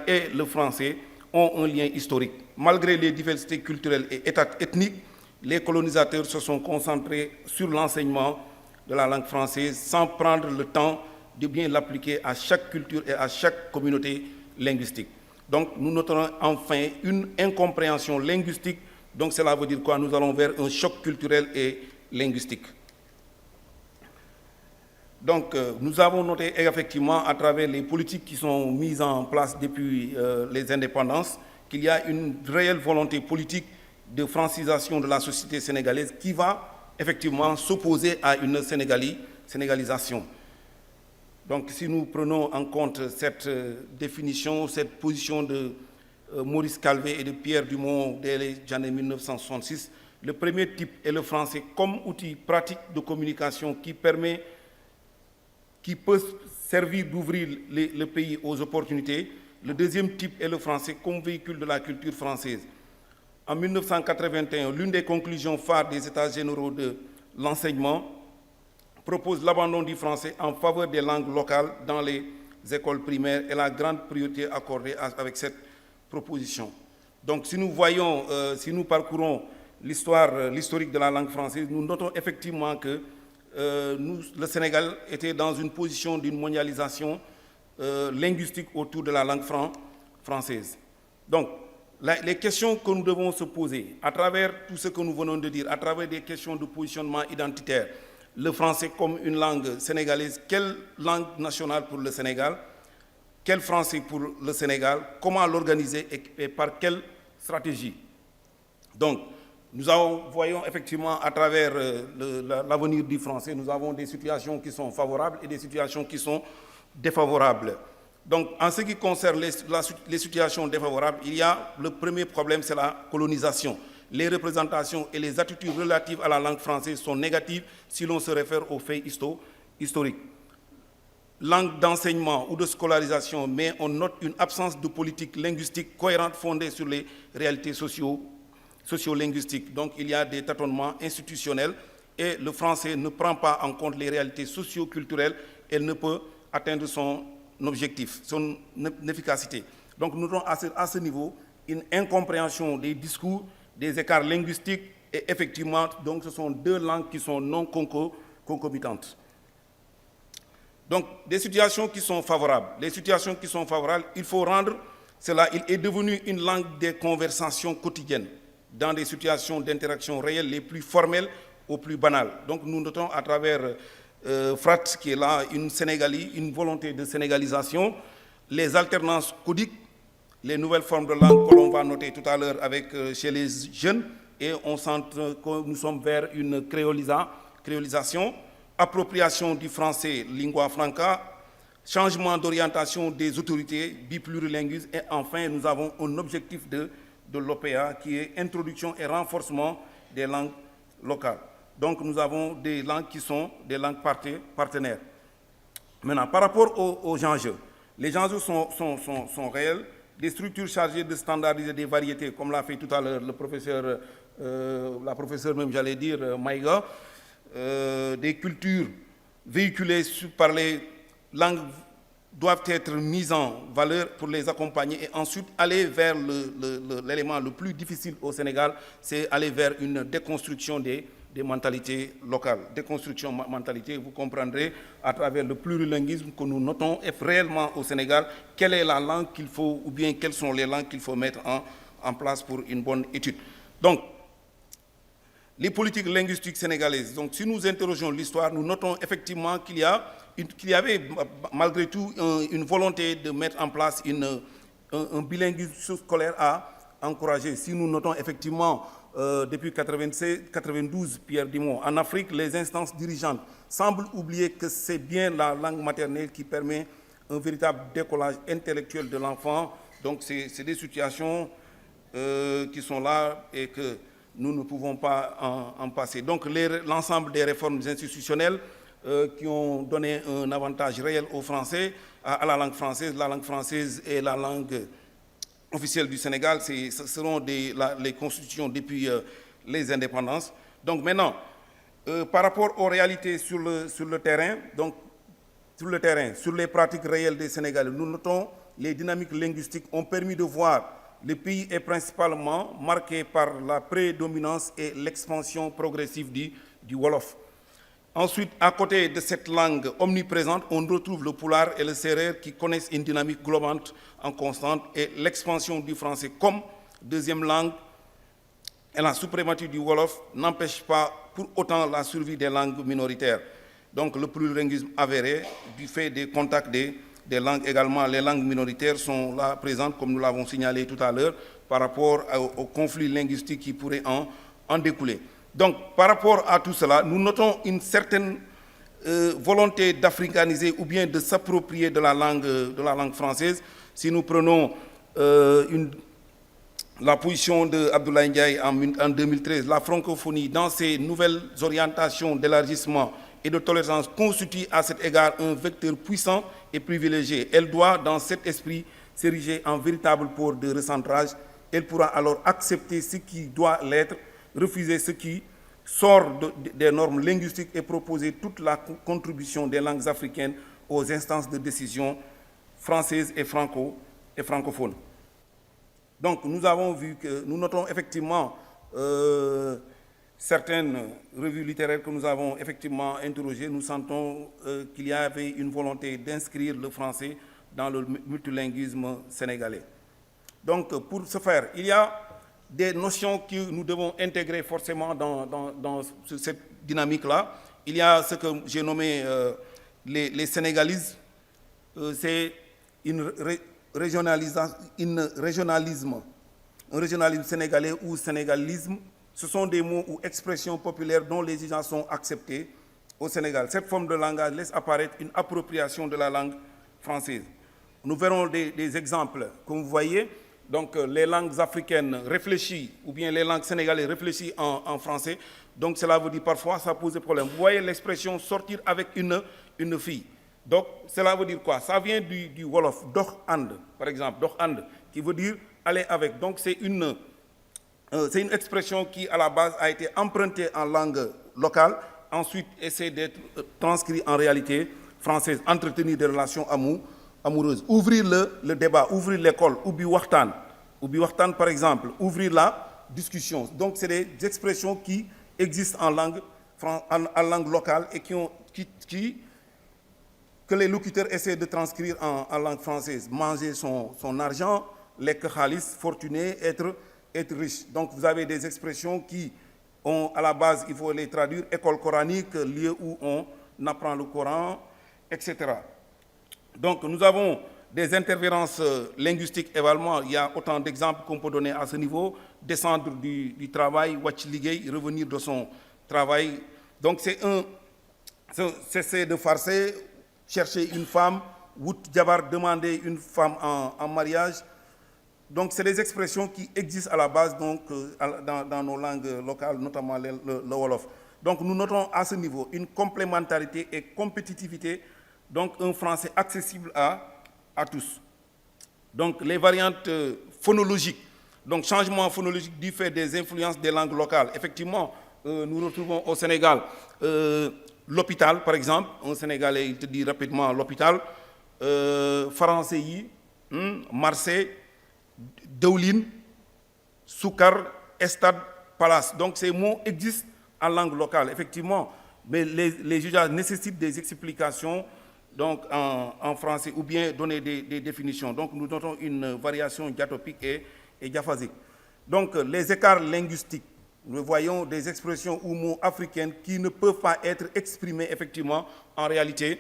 et le français ont un lien historique. Malgré les diversités culturelles et ethniques, les colonisateurs se sont concentrés sur l'enseignement de la langue française sans prendre le temps de bien l'appliquer à chaque culture et à chaque communauté linguistique. Donc nous noterons enfin une incompréhension linguistique. Donc cela veut dire quoi? Nous allons vers un choc culturel et linguistique. Donc nous avons noté effectivement à travers les politiques qui sont mises en place depuis les indépendances qu'il y a une réelle volonté politique de francisation de la société sénégalaise qui va effectivement s'opposer à une sénégalisation. Donc si nous prenons en compte cette définition, cette position de Maurice Calvé et de Pierre Dumont dès les années 1966, le premier type est le français comme outil pratique de communication qui peut servir d'ouvrir le pays aux opportunités. Le deuxième type est le français comme véhicule de la culture française. En 1981, l'une des conclusions phares des États généraux de l'enseignement propose l'abandon du français en faveur des langues locales dans les écoles primaires et la grande priorité accordée avec cette proposition. Donc si nous parcourons l'historique de la langue française, nous notons effectivement que le Sénégal était dans une position d'une mondialisation linguistique autour de la langue française. Donc, les questions que nous devons se poser à travers tout ce que nous venons de dire, à travers des questions de positionnement identitaire, le français comme une langue sénégalaise, quelle langue nationale pour le Sénégal, quel français pour le Sénégal, comment l'organiser et par quelle stratégie. Donc, nous voyons effectivement à travers l'avenir du français, nous avons des situations qui sont favorables et des situations qui sont défavorables. Donc, en ce qui concerne les situations défavorables, il y a le premier problème, c'est la colonisation. Les représentations et les attitudes relatives à la langue française sont négatives si l'on se réfère aux faits historiques. Langue d'enseignement ou de scolarisation, mais on note une absence de politique linguistique cohérente fondée sur les réalités sociolinguistiques. Donc, il y a des tâtonnements institutionnels et le français ne prend pas en compte les réalités socio-culturelles. Elle ne peut atteindre son objectif, son efficacité. Donc nous avons à ce niveau une incompréhension des discours, des écarts linguistiques et effectivement, donc ce sont deux langues qui sont non concomitantes. Donc des situations qui sont favorables. Les situations qui sont favorables, il faut rendre cela, il est devenu une langue des conversations quotidiennes dans des situations d'interaction réelle les plus formelles aux plus banales. Donc nous notons à travers Frat qui est là, une volonté de sénégalisation, les alternances codiques, les nouvelles formes de langue que l'on va noter tout à l'heure chez les jeunes, et on sent que nous sommes vers une créolisation, appropriation du français lingua franca, changement d'orientation des autorités biplurilinguistes, et enfin nous avons un objectif de l'OPA qui est introduction et renforcement des langues locales. Donc nous avons des langues qui sont des langues partenaires. Maintenant, par rapport aux enjeux, les enjeux sont réels. Des structures chargées de standardiser des variétés, comme l'a fait tout à l'heure le professeur la professeure même, j'allais dire, Maïga, des cultures véhiculées par les langues doivent être mises en valeur pour les accompagner et ensuite aller vers l'élément le plus difficile au Sénégal, c'est aller vers une déconstruction des mentalités locales. Déconstruction mentalité, vous comprendrez à travers le plurilinguisme que nous notons réellement au Sénégal, quelle est la langue qu'il faut, ou bien quelles sont les langues qu'il faut mettre en place pour une bonne étude. Donc, les politiques linguistiques sénégalaises. Donc, si nous interrogeons l'histoire, nous notons effectivement qu'il y avait malgré tout une volonté de mettre en place un bilinguisme scolaire à encourager. Si nous notons effectivement depuis 92, Pierre Dimon, en Afrique, les instances dirigeantes semblent oublier que c'est bien la langue maternelle qui permet un véritable décollage intellectuel de l'enfant. Donc, c'est des situations qui sont là et que nous ne pouvons pas en passer. Donc, l'ensemble des réformes institutionnelles qui ont donné un avantage réel aux Français, à la langue française est la langue officielle du Sénégal, ce seront les constitutions depuis les indépendances. Donc maintenant, par rapport aux réalités sur le terrain, sur les pratiques réelles des Sénégalais, nous notons les dynamiques linguistiques ont permis de voir le pays est principalement marqué par la prédominance et l'expansion progressive du Wolof. Ensuite, à côté de cette langue omniprésente, on retrouve le Pulaar et le Sérère qui connaissent une dynamique globale en constante et l'expansion du français comme deuxième langue et la suprématie du Wolof n'empêche pas pour autant la survie des langues minoritaires. Donc le plurilinguisme avéré du fait des contacts des langues également, les langues minoritaires sont là présentes, comme nous l'avons signalé tout à l'heure, par rapport au conflit linguistique qui pourrait en découler. Donc, par rapport à tout cela, nous notons une certaine volonté d'africaniser ou bien de s'approprier de la langue française. Si nous prenons la position d'Abdoulaye Ndiaye en 2013, la francophonie, dans ses nouvelles orientations d'élargissement et de tolérance, constitue à cet égard un vecteur puissant et privilégié. Elle doit, dans cet esprit, s'ériger en véritable pôle de recentrage. Elle pourra alors accepter ce qui doit l'être, refuser ce qui sort des normes linguistiques et proposer toute la contribution des langues africaines aux instances de décision françaises et francophones. Donc, nous avons vu que nous notons effectivement certaines revues littéraires que nous avons effectivement interrogées. Nous sentons qu'il y avait une volonté d'inscrire le français dans le multilinguisme sénégalais. Donc, pour ce faire, il y a des notions que nous devons intégrer forcément dans cette dynamique-là. Il y a ce que j'ai nommé les sénégalismes. C'est un régionalisme sénégalais ou sénégalisme. Ce sont des mots ou expressions populaires dont les usages sont acceptés au Sénégal. Cette forme de langage laisse apparaître une appropriation de la langue française. Nous verrons des exemples, comme vous voyez. Donc, les langues africaines réfléchies, ou bien les langues sénégalaises réfléchies en français. Donc, cela veut dire parfois, ça pose des problèmes. Vous voyez l'expression sortir avec une fille. Donc, cela veut dire quoi? Ça vient du Wolof, dox and, par exemple, dox and, qui veut dire aller avec. Donc, c'est une expression qui, à la base, a été empruntée en langue locale, ensuite essaie d'être transcrite en réalité française, entretenir des relations amoureuses. Ouvrir le débat, ouvrir l'école, ubi waxtaan, par exemple, ouvrir la discussion. Donc, c'est des expressions qui existent en langue locale et que les locuteurs essaient de transcrire en langue française. Manger son argent, lekk xaalis, fortuné, être riche. Donc, vous avez des expressions qui ont, à la base, il faut les traduire, école coranique, lieu où on apprend le Coran, etc. Donc, nous avons des interférences linguistiques également. Il y a autant d'exemples qu'on peut donner à ce niveau. Descendre du travail, wàcc liggéey, revenir de son travail. Donc, c'est cesser de farcer, chercher une femme, wut jabar, demander une femme en mariage. Donc, c'est des expressions qui existent à la base donc, dans nos langues locales, notamment le Wolof. Donc, nous notons à ce niveau une complémentarité et compétitivité, donc un français accessible à tous. Donc, les variantes phonologiques Donc, changement phonologique du fait des influences des langues locales. Effectivement, nous retrouvons au Sénégal l'hôpital, par exemple. Un Sénégalais, il te dit rapidement l'hôpital. Français, Marseille, Deulin, Soukar, Estade, Palace. Donc, ces mots existent en langue locale, effectivement. Mais les usages nécessitent des explications donc, en français ou bien donner des définitions. Donc, nous notons une variation diatopique et diaphasique. Donc, les écarts linguistiques, nous voyons des expressions ou mots africaines qui ne peuvent pas être exprimés effectivement en réalité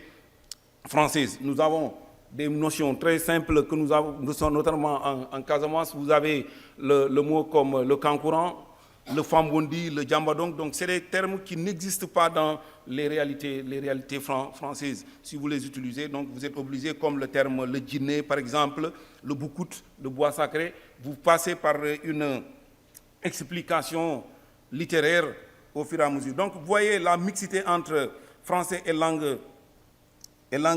française. Nous avons des notions très simples que nous sommes notamment en Casamance. Vous avez le mot comme le kankourang, le fambondi, le djambadong. Donc, c'est des termes qui n'existent pas dans les réalités françaises. Si vous les utilisez, donc vous êtes obligé, comme le terme le djiné, par exemple, le boukout, le bois sacré, vous passez par une explication littéraire au fur et à mesure. Donc, vous voyez la mixité entre français et langue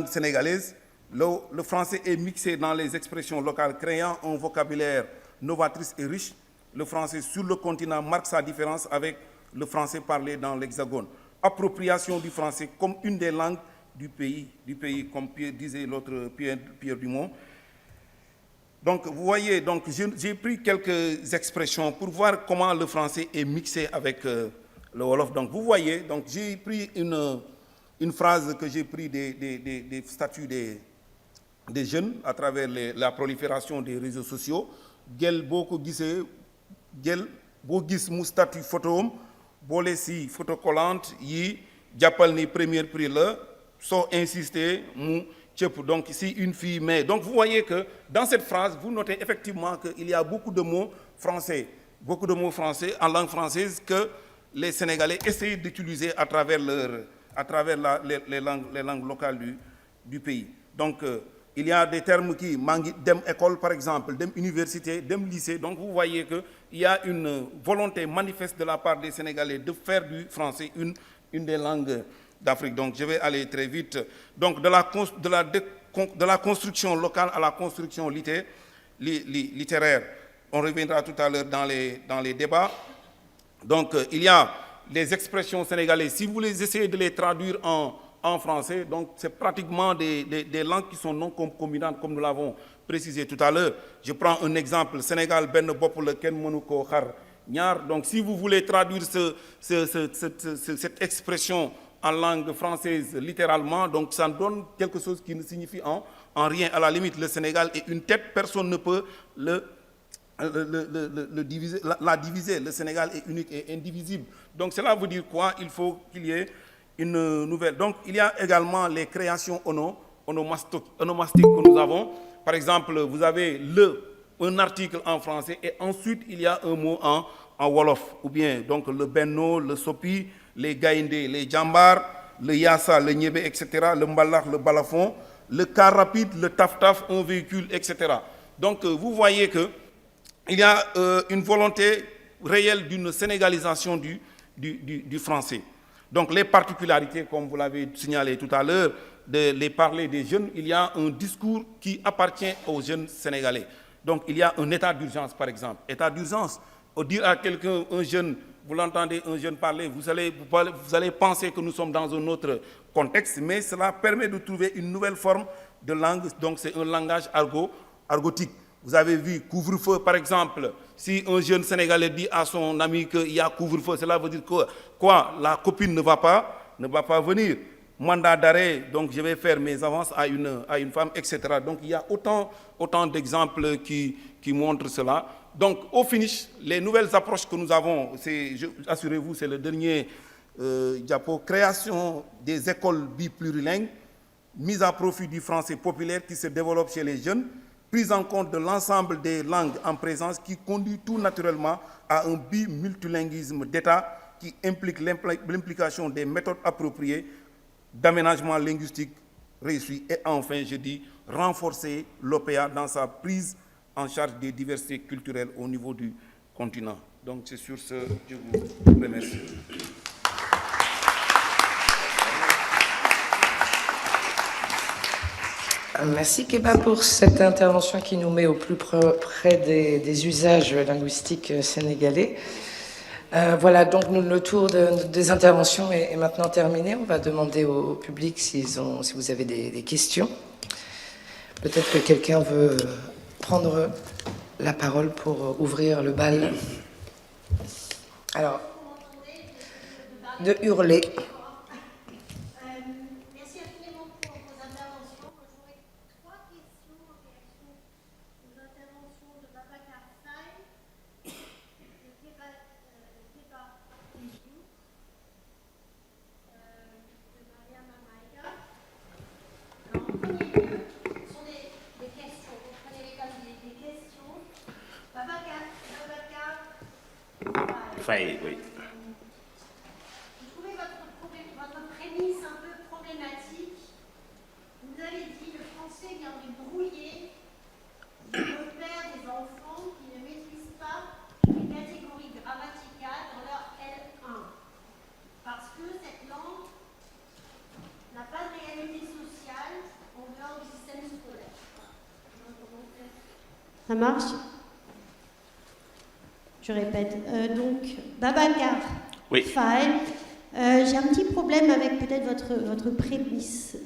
sénégalaise. Le français est mixé dans les expressions locales, créant un vocabulaire novatrice et riche. Le français sur le continent marque sa différence avec le français parlé dans l'Hexagone. Appropriation du français comme une des langues du pays comme disait l'autre Pierre Dumont. Donc, vous voyez, j'ai pris quelques expressions pour voir comment le français est mixé avec le Wolof. Donc, vous voyez, donc j'ai pris une phrase que j'ai pris des statuts des jeunes à travers la prolifération des réseaux sociaux. Gel boko gissé gel bo gis mu statut photo bolé si photocollante yi jappal ni premier prix là so insister mu tchep. Donc si une fille met, donc vous voyez que dans cette phrase vous notez effectivement qu'il y a beaucoup de mots français en langue française que les Sénégalais essayent d'utiliser à travers les langues locales du pays. Donc il y a des termes qui manquent, dem école par exemple, dem université, dem lycée. Donc vous voyez qu'il y a une volonté manifeste de la part des Sénégalais de faire du français une des langues d'Afrique. Donc je vais aller très vite. Donc de la construction locale à la construction littéraire. On reviendra tout à l'heure dans les débats. Donc il y a les expressions sénégalaises. Si vous les essayez de les traduire en français, donc c'est pratiquement des langues qui sont non concomitantes, comme nous l'avons précisé tout à l'heure. Je prends un exemple, Sénégal, ben bop le ken monuko khar ñaar. Donc si vous voulez traduire cette expression en langue française littéralement, donc ça donne quelque chose qui ne signifie en rien. À la limite, le Sénégal est une tête, personne ne peut la diviser. Le Sénégal est unique et indivisible. Donc cela veut dire quoi? Il faut qu'il y ait une nouvelle. Donc, il y a également les créations onomastiques que nous avons. Par exemple, vous avez un article en français et ensuite, il y a un mot en Wolof. Ou bien, donc, le benno, le sopi, les gaïnde, les djambar, le yassa, le niébé, etc., le mbalak, le balafon, le car rapide, le taf-taf, un véhicule, etc. Donc, vous voyez qu'il y a une volonté réelle d'une sénégalisation du français. Donc les particularités, comme vous l'avez signalé tout à l'heure, de les parler des jeunes, il y a un discours qui appartient aux jeunes Sénégalais. Donc il y a un état d'urgence, par exemple. État d'urgence, dire à quelqu'un, un jeune, vous l'entendez, un jeune parler, vous allez penser que nous sommes dans un autre contexte, mais cela permet de trouver une nouvelle forme de langue. Donc c'est un langage argotique. Vous avez vu couvre-feu, par exemple. Si un jeune Sénégalais dit à son ami qu'il y a couvre-feu, cela veut dire que quoi? La copine ne va pas venir. Mandat d'arrêt, donc je vais faire mes avances à une femme, etc. Donc il y a autant d'exemples qui montrent cela. Donc au finish, les nouvelles approches que nous avons, assurez-vous, c'est le dernier diapo, création des écoles biplurilingues, mise à profit du français populaire qui se développe chez les jeunes, prise en compte de l'ensemble des langues en présence qui conduit tout naturellement à un bimultilinguisme d'État qui implique l'implication des méthodes appropriées d'aménagement linguistique réussi et enfin, je dis, renforcer l'OPA dans sa prise en charge des diversités culturelles au niveau du continent. Donc c'est sur ce que je vous remercie. Merci Keba pour cette intervention qui nous met au plus près des usages linguistiques sénégalais. Voilà, donc le tour des interventions est maintenant terminé. On va demander au public si vous avez des questions. Peut-être que quelqu'un veut prendre la parole pour ouvrir le bal. Alors, de hurler. Merci infiniment pour vos interventions. J'aurais 3 questions en réaction aux interventions de Babacar Faye, de Keba Diédhiou, de Mariama Maïga. Alors, en premier lieu, ce sont des questions. Vous prenez les comme des questions. Babacar Faye, oui. Vous trouvez votre prémisse un peu problématique. Vous avez dit le français viendrait brouiller le repère des enfants qui ne maîtrisent pas les catégories grammaticales dans leur L1. Parce que cette langue n'a pas de réalité sociale en dehors du système scolaire. Ça marche ? Je répète. Donc, Babacar Faye. J'ai un petit problème avec peut-être votre prémisse.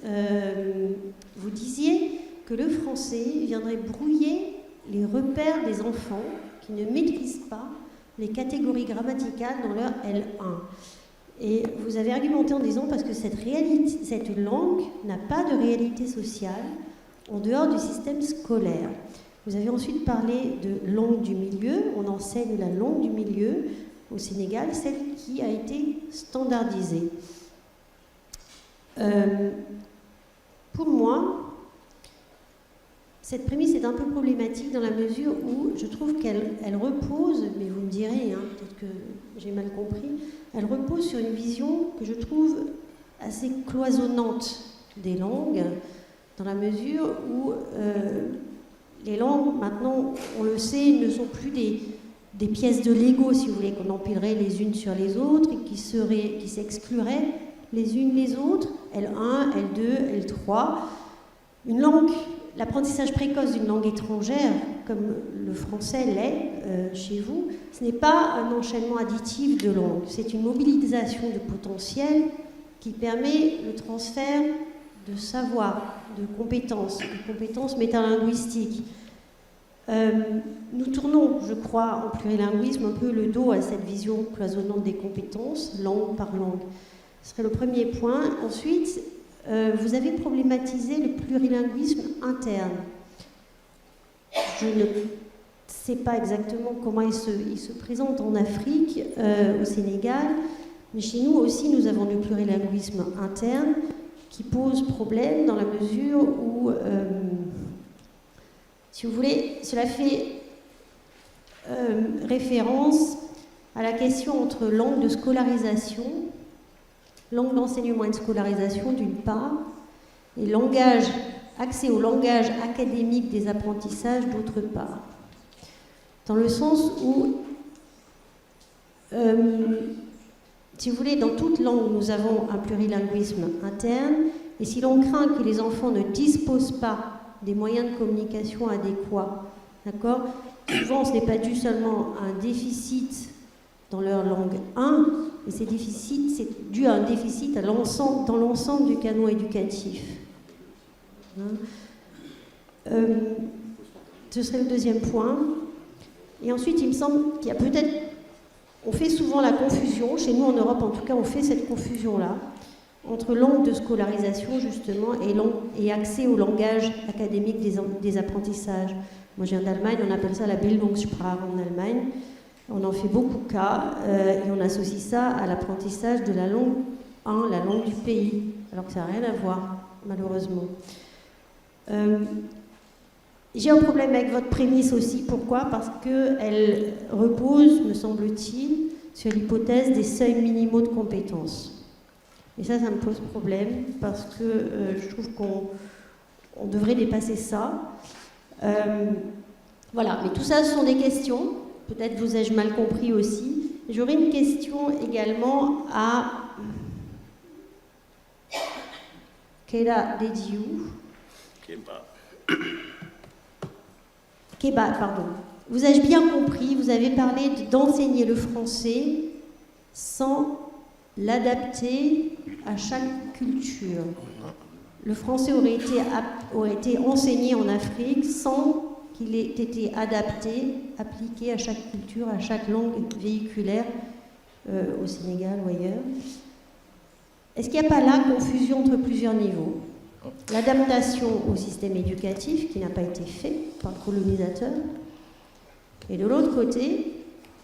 Vous disiez que le français viendrait brouiller les repères des enfants qui ne maîtrisent pas les catégories grammaticales dans leur L1. Et vous avez argumenté en disant parce que cette langue n'a pas de réalité sociale en dehors du système scolaire. Vous avez ensuite parlé de langue du milieu. On enseigne la langue du milieu au Sénégal, celle qui a été standardisée. Pour moi, cette prémisse est un peu problématique dans la mesure où je trouve qu'elle repose, mais vous me direz, hein, peut-être que j'ai mal compris, elle repose sur une vision que je trouve assez cloisonnante des langues, dans la mesure où les langues, maintenant, on le sait, ne sont plus des pièces de Lego, si vous voulez, qu'on empilerait les unes sur les autres et qui s'excluraient les unes les autres, L1, L2, L3. Une langue, l'apprentissage précoce d'une langue étrangère, comme le français l'est chez vous, ce n'est pas un enchaînement additif de langues, c'est une mobilisation de potentiel qui permet le transfert de savoir, de compétences métalinguistiques. Nous tournons, je crois, en plurilinguisme un peu le dos à cette vision cloisonnante des compétences, langue par langue. Ce serait le premier point. Ensuite, vous avez problématisé le plurilinguisme interne. Je ne sais pas exactement comment il se présente en Afrique, au Sénégal, mais chez nous aussi, nous avons le plurilinguisme interne qui pose problème dans la mesure où, si vous voulez, cela fait référence à la question entre langue de scolarisation, langue d'enseignement et de scolarisation d'une part, et accès au langage académique des apprentissages d'autre part. Dans le sens où, si vous voulez, dans toute langue, nous avons un plurilinguisme interne, et si l'on craint que les enfants ne disposent pas des moyens de communication adéquats, d'accord ? Souvent, ce n'est pas dû seulement à un déficit dans leur langue 1, mais c'est dû à un déficit dans l'ensemble du canon éducatif. Ce serait le deuxième point. Et ensuite, il me semble qu'il y a peut-être... On fait souvent la confusion, chez nous en Europe en tout cas, on fait cette confusion-là, entre langue de scolarisation justement et accès au langage académique des apprentissages. Moi je viens d'Allemagne, on appelle ça la Bildungssprache en Allemagne. On en fait beaucoup cas et on associe ça à l'apprentissage de la langue 1, la langue du pays, alors que ça n'a rien à voir, malheureusement. J'ai un problème avec votre prémisse aussi. Pourquoi ? Parce qu'elle repose, me semble-t-il, sur l'hypothèse des seuils minimaux de compétences. Et ça me pose problème, parce que je trouve qu'on devrait dépasser ça. Voilà, mais tout ça, ce sont des questions. Peut-être vous ai-je mal compris aussi. J'aurais une question également à Keba Diédhiou. Kéba, pardon. Vous ai-je bien compris, vous avez parlé d'enseigner le français sans l'adapter à chaque culture. Le français aurait été enseigné en Afrique sans qu'il ait été adapté, appliqué à chaque culture, à chaque langue véhiculaire, au Sénégal ou ailleurs. Est-ce qu'il n'y a pas là confusion entre plusieurs niveaux? L'adaptation au système éducatif qui n'a pas été fait par le colonisateur, et de l'autre côté,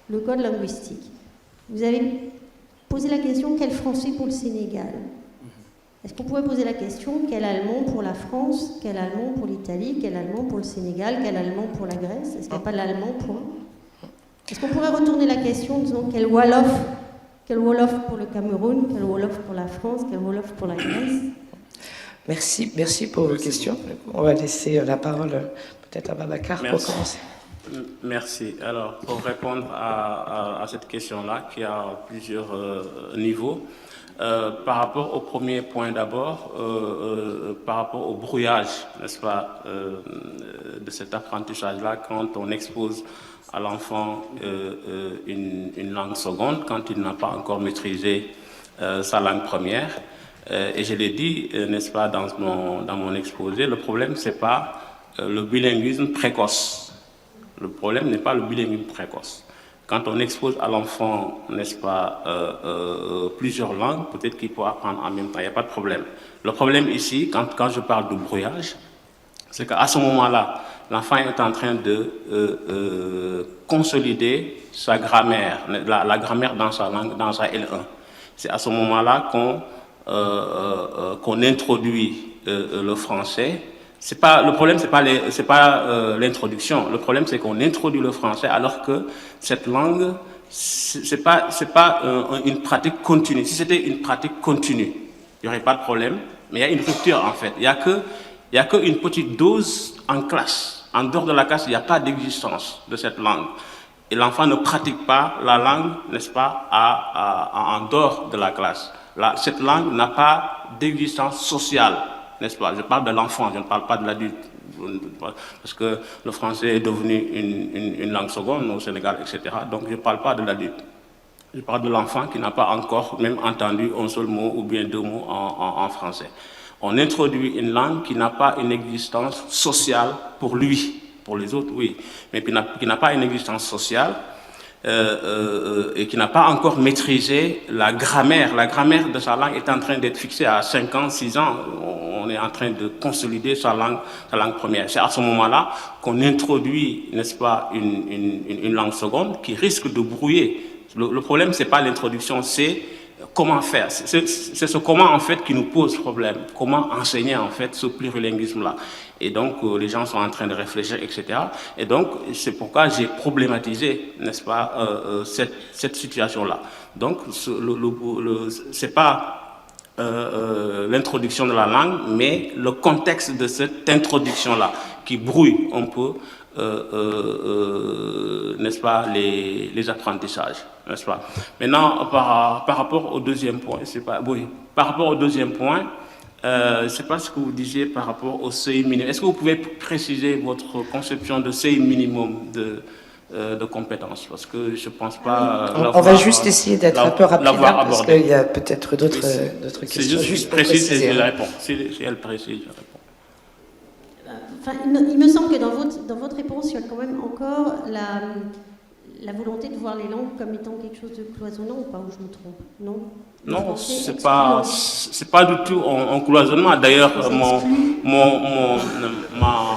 le code linguistique. Vous avez posé la question, quel français pour le Sénégal? Est-ce qu'on pourrait poser la question, quel allemand pour la France, quel allemand pour l'Italie, quel allemand pour le Sénégal, quel allemand pour la Grèce? Est-ce qu'il n'y a pas l'allemand pour... Est-ce qu'on pourrait retourner la question en disant quel Wolof pour le Cameroun, quel Wolof pour la France, quel Wolof pour la Grèce? Merci pour vos questions. On va laisser la parole peut-être à Babacar pour commencer. Merci. Alors, pour répondre à cette question-là, qui a plusieurs niveaux, par rapport au premier point d'abord, par rapport au brouillage, n'est-ce pas, de cet apprentissage-là, quand on expose à l'enfant une langue seconde, quand il n'a pas encore maîtrisé sa langue première. Et je l'ai dit, n'est-ce pas, dans mon exposé, le problème, ce n'est pas le bilinguisme précoce. Le problème n'est pas le bilinguisme précoce. Quand on expose à l'enfant, n'est-ce pas, plusieurs langues, peut-être qu'il peut apprendre en même temps, il n'y a pas de problème. Le problème ici, quand je parle de brouillage, c'est qu'à ce moment-là, l'enfant est en train de consolider sa grammaire, la grammaire dans sa langue, dans sa L1. C'est à ce moment-là qu'on introduit le français. Le problème, c'est pas l'introduction. Le problème, c'est qu'on introduit le français alors que cette langue, c'est pas une pratique continue. Si c'était une pratique continue, il n'y aurait pas de problème. Mais il y a une rupture en fait. Il y a que une petite dose en classe. En dehors de la classe, il n'y a pas d'existence de cette langue. Et l'enfant ne pratique pas la langue, n'est-ce pas, en dehors de la classe. Cette langue n'a pas d'existence sociale, n'est-ce pas? Je parle de l'enfant, je ne parle pas de l'adulte. Parce que le français est devenu une langue seconde au Sénégal, etc. Donc je ne parle pas de l'adulte. Je parle de l'enfant qui n'a pas encore même entendu un seul mot ou bien deux mots en français. On introduit une langue qui n'a pas une existence sociale pour lui. Pour les autres, oui, mais qui n'a pas une existence sociale et qui n'a pas encore maîtrisé la grammaire. La grammaire de sa langue est en train d'être fixée à 5 ans, 6 ans. On est en train de consolider sa langue première. C'est à ce moment-là qu'on introduit, n'est-ce pas, une langue seconde qui risque de brouiller. Le problème, ce n'est pas l'introduction, c'est comment faire. C'est ce comment, en fait, qui nous pose problème. Comment enseigner, en fait, ce plurilinguisme-là. Et donc, les gens sont en train de réfléchir, etc. Et donc, c'est pourquoi j'ai problématisé, n'est-ce pas, cette situation-là. Donc, c'est pas l'introduction de la langue, mais le contexte de cette introduction-là qui brouille un peu, n'est-ce pas, les apprentissages, n'est-ce pas. Maintenant, par rapport au deuxième point, par rapport au deuxième point, c'est pas ce que vous disiez par rapport au seuil minimum. Est-ce que vous pouvez préciser votre conception de seuil minimum de compétences? Parce que je ne pense pas... On va juste essayer d'être un peu rapide, parce qu'il y a peut-être d'autres questions. Juste précise et je réponds. Si elle précise, je réponds. Enfin, il me semble que dans votre réponse, il y a quand même encore la volonté de voir les langues comme étant quelque chose de cloisonnant, ou pas, où je me trompe? Non. Non, c'est pas du tout un cloisonnement. D'ailleurs,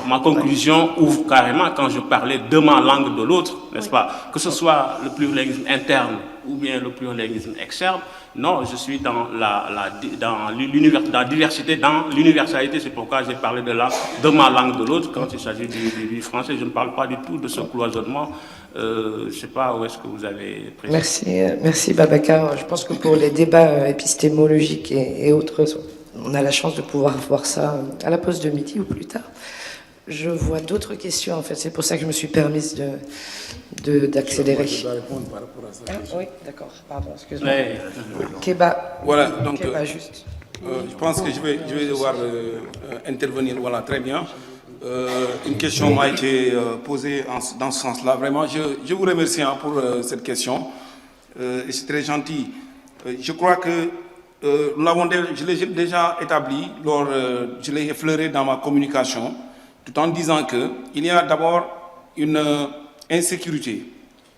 ma conclusion ouvre carrément quand je parlais de ma langue de l'autre, n'est-ce pas? Que ce soit le plurilinguisme interne ou bien le plurilinguisme externe. Non, je suis dans la diversité, dans l'universalité. C'est pourquoi j'ai parlé de ma langue de l'autre. Quand il s'agit du français, je ne parle pas du tout de ce cloisonnement. Je ne sais pas où est-ce que vous avez précisé. Merci Babacar. Je pense que pour les débats épistémologiques et autres, on a la chance de pouvoir voir ça à la pause de midi ou plus tard. Je vois d'autres questions, en fait. C'est pour ça que je me suis permise d'accélérer. Je dois répondre par rapport à ça. Oui, d'accord. Pardon, excuse-moi. Kéba. Voilà, donc... Kéba, juste. Je pense que je vais devoir intervenir. Voilà, très bien. Une question m'a été posée dans ce sens-là. Vraiment, je vous remercie pour cette question. Et c'est très gentil. Je crois que je l'ai déjà établi, je l'ai effleuré dans ma communication, tout en disant qu'il y a d'abord une insécurité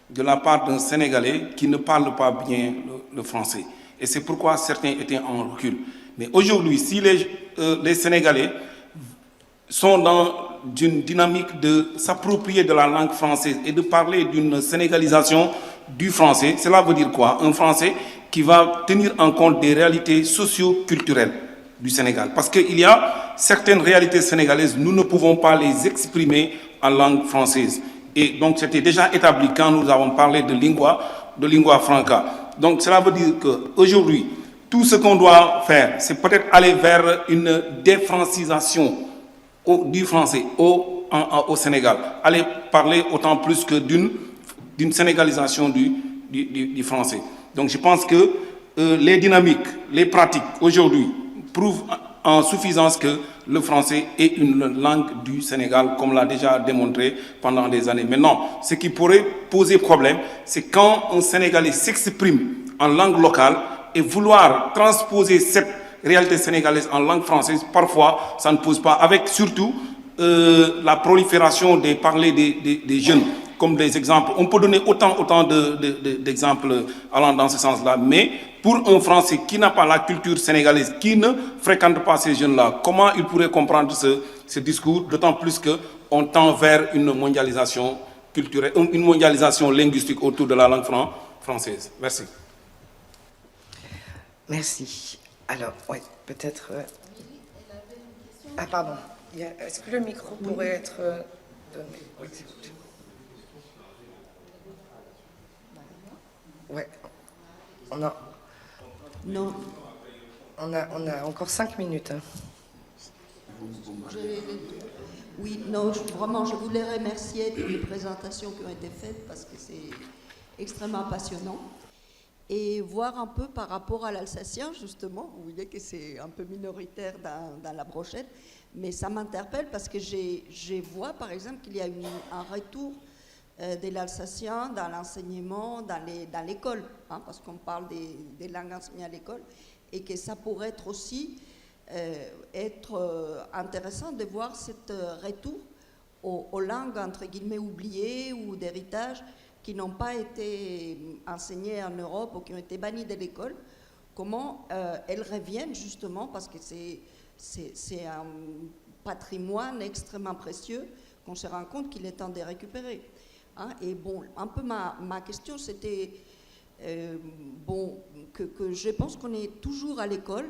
de la part d'un Sénégalais qui ne parle pas bien le français. Et c'est pourquoi certains étaient en recul. Mais aujourd'hui, si les Sénégalais sont dans une dynamique de s'approprier de la langue française et de parler d'une sénégalisation du français, cela veut dire quoi? Un français qui va tenir en compte des réalités socio-culturelles du Sénégal. Parce qu'il y a certaines réalités sénégalaises, nous ne pouvons pas les exprimer en langue française. Et donc c'était déjà établi quand nous avons parlé de lingua franca. Donc cela veut dire qu'aujourd'hui, tout ce qu'on doit faire, c'est peut-être aller vers une défrancisation du français au Sénégal. Aller parler autant plus que d'une sénégalisation du français. Donc je pense que les dynamiques, les pratiques aujourd'hui prouvent en suffisance que le français est une langue du Sénégal, comme l'a déjà démontré pendant des années. Maintenant, ce qui pourrait poser problème, c'est quand un Sénégalais s'exprime en langue locale et vouloir transposer cette réalité sénégalaise en langue française, parfois, ça ne pose pas, avec surtout la prolifération des parlers des jeunes, comme des exemples. On peut donner autant d'exemples allant dans ce sens-là, mais pour un Français qui n'a pas la culture sénégalaise, qui ne fréquente pas ces jeunes-là, comment il pourrait comprendre ce discours, d'autant plus qu'on tend vers une mondialisation culturelle, une mondialisation linguistique autour de la langue française. Merci. Merci. Alors, oui, peut-être... Ah, pardon. Est-ce que le micro pourrait être donné? Oui, s'il vous plaît. Ouais. Non. On a encore 5 minutes. Hein. Oui, non, vraiment, je voulais remercier toutes les présentations qui ont été faites parce que c'est extrêmement passionnant. Et voir un peu par rapport à l'alsacien, justement, vous voyez que c'est un peu minoritaire dans la brochette, mais ça m'interpelle parce que je vois, par exemple, qu'il y a un retour de l'alsacien dans l'enseignement, dans l'école, hein, parce qu'on parle des langues enseignées à l'école, et que ça pourrait être aussi intéressant de voir cet retour aux langues, entre guillemets, oubliées ou d'héritage, qui n'ont pas été enseignées en Europe ou qui ont été bannies de l'école, comment elles reviennent justement, parce que c'est un patrimoine extrêmement précieux qu'on se rend compte qu'il est temps de récupérer. Hein, et bon, un peu ma question, c'était que je pense qu'on est toujours à l'école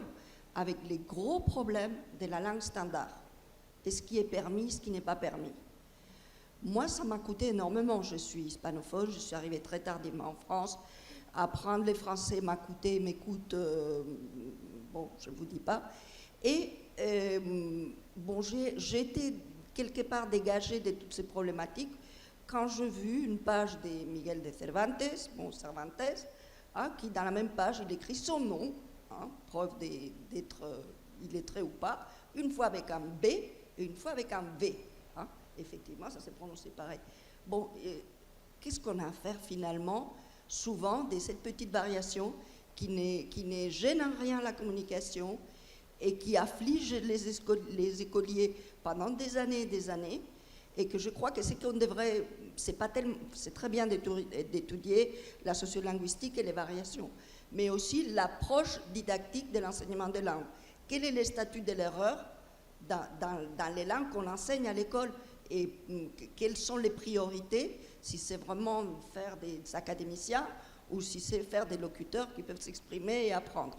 avec les gros problèmes de la langue standard, de ce qui est permis, ce qui n'est pas permis. Moi, ça m'a coûté énormément. Je suis hispanophone, je suis arrivée très tardivement en France. Apprendre les français m'écoute, je ne vous dis pas. Et j'ai été quelque part dégagée de toutes ces problématiques quand j'ai vu une page de Miguel de Cervantes, hein, qui dans la même page, il écrit son nom, hein, preuve d'être illettré ou pas, une fois avec un B et une fois avec un V. Hein. Effectivement, ça s'est prononcé pareil. Bon, qu'est-ce qu'on a à faire finalement, souvent, de cette petite variation qui ne gêne en rien la communication et qui afflige les écoliers pendant des années et des années, et que je crois que c'est qu'on devrait, c'est très bien d'étudier la sociolinguistique et les variations, mais aussi l'approche didactique de l'enseignement des langues. Quel est le statut de l'erreur dans les langues qu'on enseigne à l'école, et quelles sont les priorités, si c'est vraiment faire des académiciens ou si c'est faire des locuteurs qui peuvent s'exprimer et apprendre.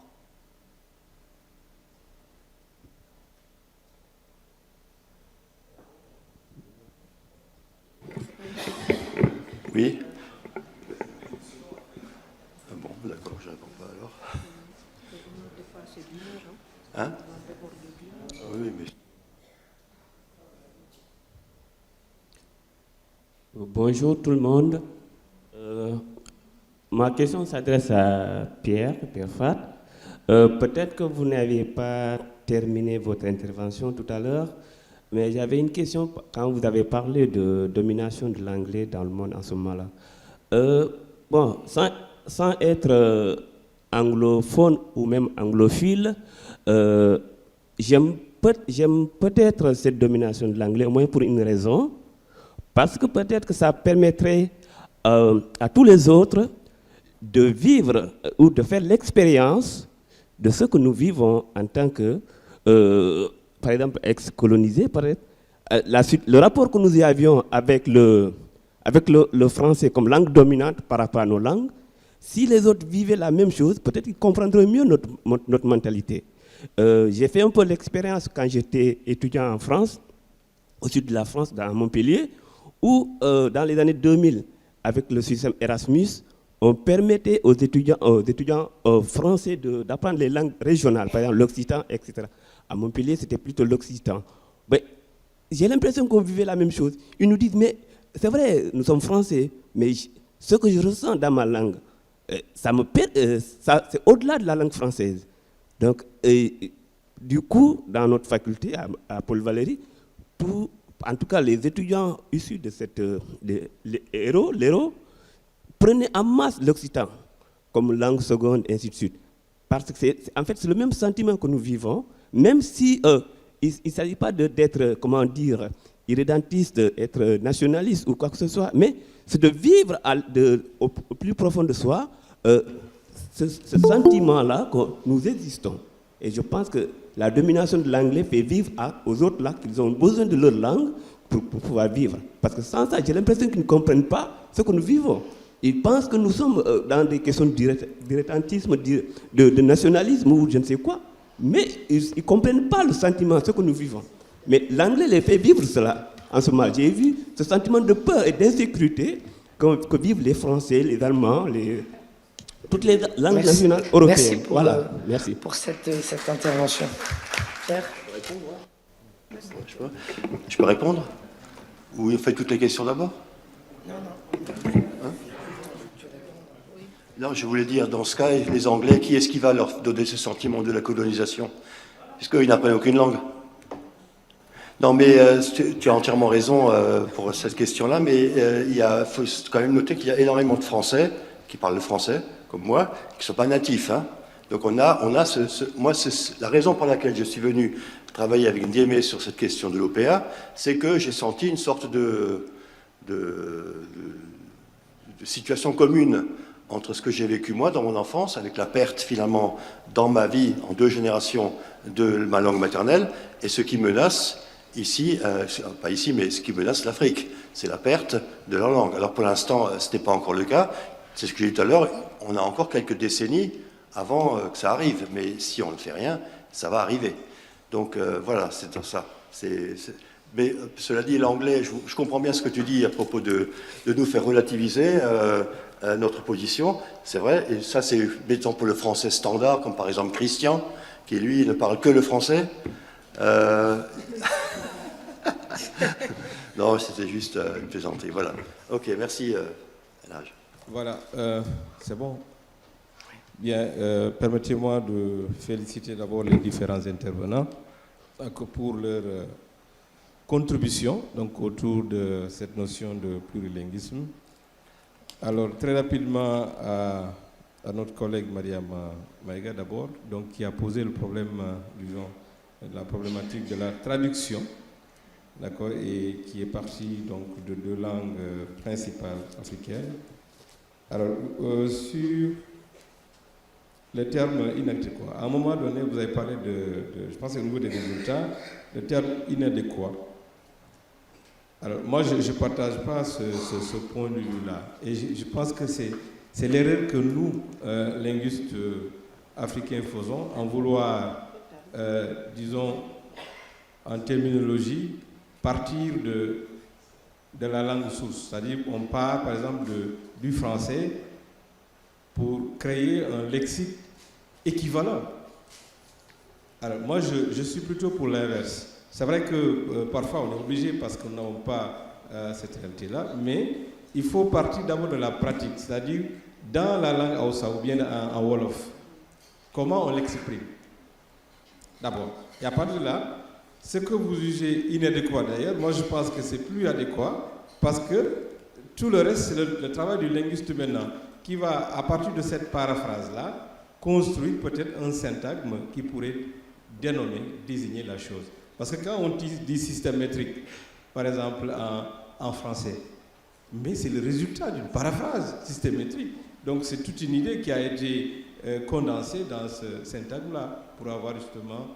Oui. Ah bon, d'accord, je ne réponds pas alors. Hein? Oui, mais... Bonjour tout le monde. Ma question s'adresse à Pierre Fat. Peut-être que vous n'aviez pas terminé votre intervention tout à l'heure, mais j'avais une question quand vous avez parlé de domination de l'anglais dans le monde en ce moment-là. Bon, sans être anglophone ou même anglophile, j'aime peut-être cette domination de l'anglais, au moins pour une raison, parce que peut-être que ça permettrait à tous les autres de vivre ou de faire l'expérience de ce que nous vivons en tant que, par exemple, ex-colonisés. Le rapport que nous y avions avec le français comme langue dominante par rapport à nos langues, si les autres vivaient la même chose, peut-être qu'ils comprendraient mieux notre mentalité. J'ai fait un peu l'expérience quand j'étais étudiant en France, au sud de la France, dans Montpellier, où dans les années 2000, avec le système Erasmus, on permettait aux étudiants français d'apprendre les langues régionales, par exemple l'occitan, etc. À Montpellier, c'était plutôt l'occitan. J'ai l'impression qu'on vivait la même chose. Ils nous disent, mais c'est vrai, nous sommes français, mais ce que je ressens dans ma langue, c'est au-delà de la langue française. Donc, du coup, dans notre faculté, à Paul Valéry, en tout cas les étudiants issus de les héros, prenaient en masse l'occitan comme langue seconde, et ainsi de suite. Parce que en fait, c'est le même sentiment que nous vivons, même si il ne s'agit pas d'être, comment dire, irrédentiste, être nationaliste ou quoi que ce soit, mais c'est de vivre au plus profond de soi ce sentiment-là que nous existons. Et je pense que la domination de l'anglais fait vivre aux autres là qu'ils ont besoin de leur langue pour pouvoir vivre. Parce que sans ça, j'ai l'impression qu'ils ne comprennent pas ce que nous vivons. Ils pensent que nous sommes dans des questions d'irrédentisme, de nationalisme ou je ne sais quoi. Mais ils ne comprennent pas le sentiment, ce que nous vivons. Mais l'anglais les fait vivre cela. En ce moment, j'ai vu ce sentiment de peur et d'insécurité que vivent les Français, les Allemands, toutes les langues nationales européennes. Merci pour cette intervention. Pierre ? Je peux répondre ? Ou vous faites toutes les questions d'abord ? Non. Non, je voulais dire, dans ce cas, les Anglais, qui est-ce qui va leur donner ce sentiment de la colonisation ? Est-ce qu'ils n'apprennent aucune langue ? Non, mais tu as entièrement raison pour cette question-là, mais il faut quand même noter qu'il y a énormément de Français qui parlent le français, comme moi, qui ne sont pas natifs. Hein. Donc moi, c'est la raison pour laquelle je suis venu travailler avec Ndiémé sur cette question de l'OPA, c'est que j'ai senti une sorte de situation commune entre ce que j'ai vécu moi dans mon enfance, avec la perte finalement dans ma vie, en 2 générations, de ma langue maternelle, et ce qui menace ici, pas ici, mais ce qui menace l'Afrique, c'est la perte de leur langue. Alors pour l'instant, ce n'est pas encore le cas, c'est ce que j'ai dit tout à l'heure, on a encore quelques décennies avant que ça arrive, mais si on ne fait rien, ça va arriver. Donc voilà, c'est ça. Mais cela dit, l'anglais, je comprends bien ce que tu dis à propos de nous faire relativiser notre position, c'est vrai, et ça c'est, mettons pour le français standard, comme par exemple Christian, qui lui ne parle que le français. Non, c'était juste une plaisanterie, voilà. Ok, merci, Elhadj. Voilà, c'est bon. Bien, permettez-moi de féliciter d'abord les différents intervenants pour leur contribution donc, autour de cette notion de plurilinguisme. Alors, très rapidement, à notre collègue Mariam Maïga d'abord, donc, qui a posé le problème, disons, la problématique de la traduction, d'accord, et qui est partie donc, de 2 langues principales africaines. Alors, sur les termes inadéquats, à un moment donné, vous avez parlé je pense au niveau des résultats, le terme inadéquat. Alors, moi, je ne partage pas ce point de vue-là. Et je pense que c'est l'erreur que nous, linguistes africains, faisons, en vouloir, disons, en terminologie, partir de la langue source. C'est-à-dire qu'on part, par exemple, du français pour créer un lexique équivalent. Alors, moi, je suis plutôt pour l'inverse. C'est vrai que parfois on est obligé parce qu'on n'a pas cette réalité-là, mais il faut partir d'abord de la pratique, c'est-à-dire dans la langue Hausa ou bien en Wolof. comment on l'exprime. D'abord. Et à partir de là, ce que vous jugez inadéquat d'ailleurs, moi je pense que c'est plus adéquat parce que tout le reste, c'est le travail du linguiste maintenant qui va, à partir de cette paraphrase-là, construire peut-être un syntagme qui pourrait dénommer, désigner la chose. Parce que quand on dit système métrique, par exemple en français, mais c'est le résultat d'une paraphrase systémétrique. Donc c'est toute une idée qui a été condensée dans ce syntagme-là pour avoir justement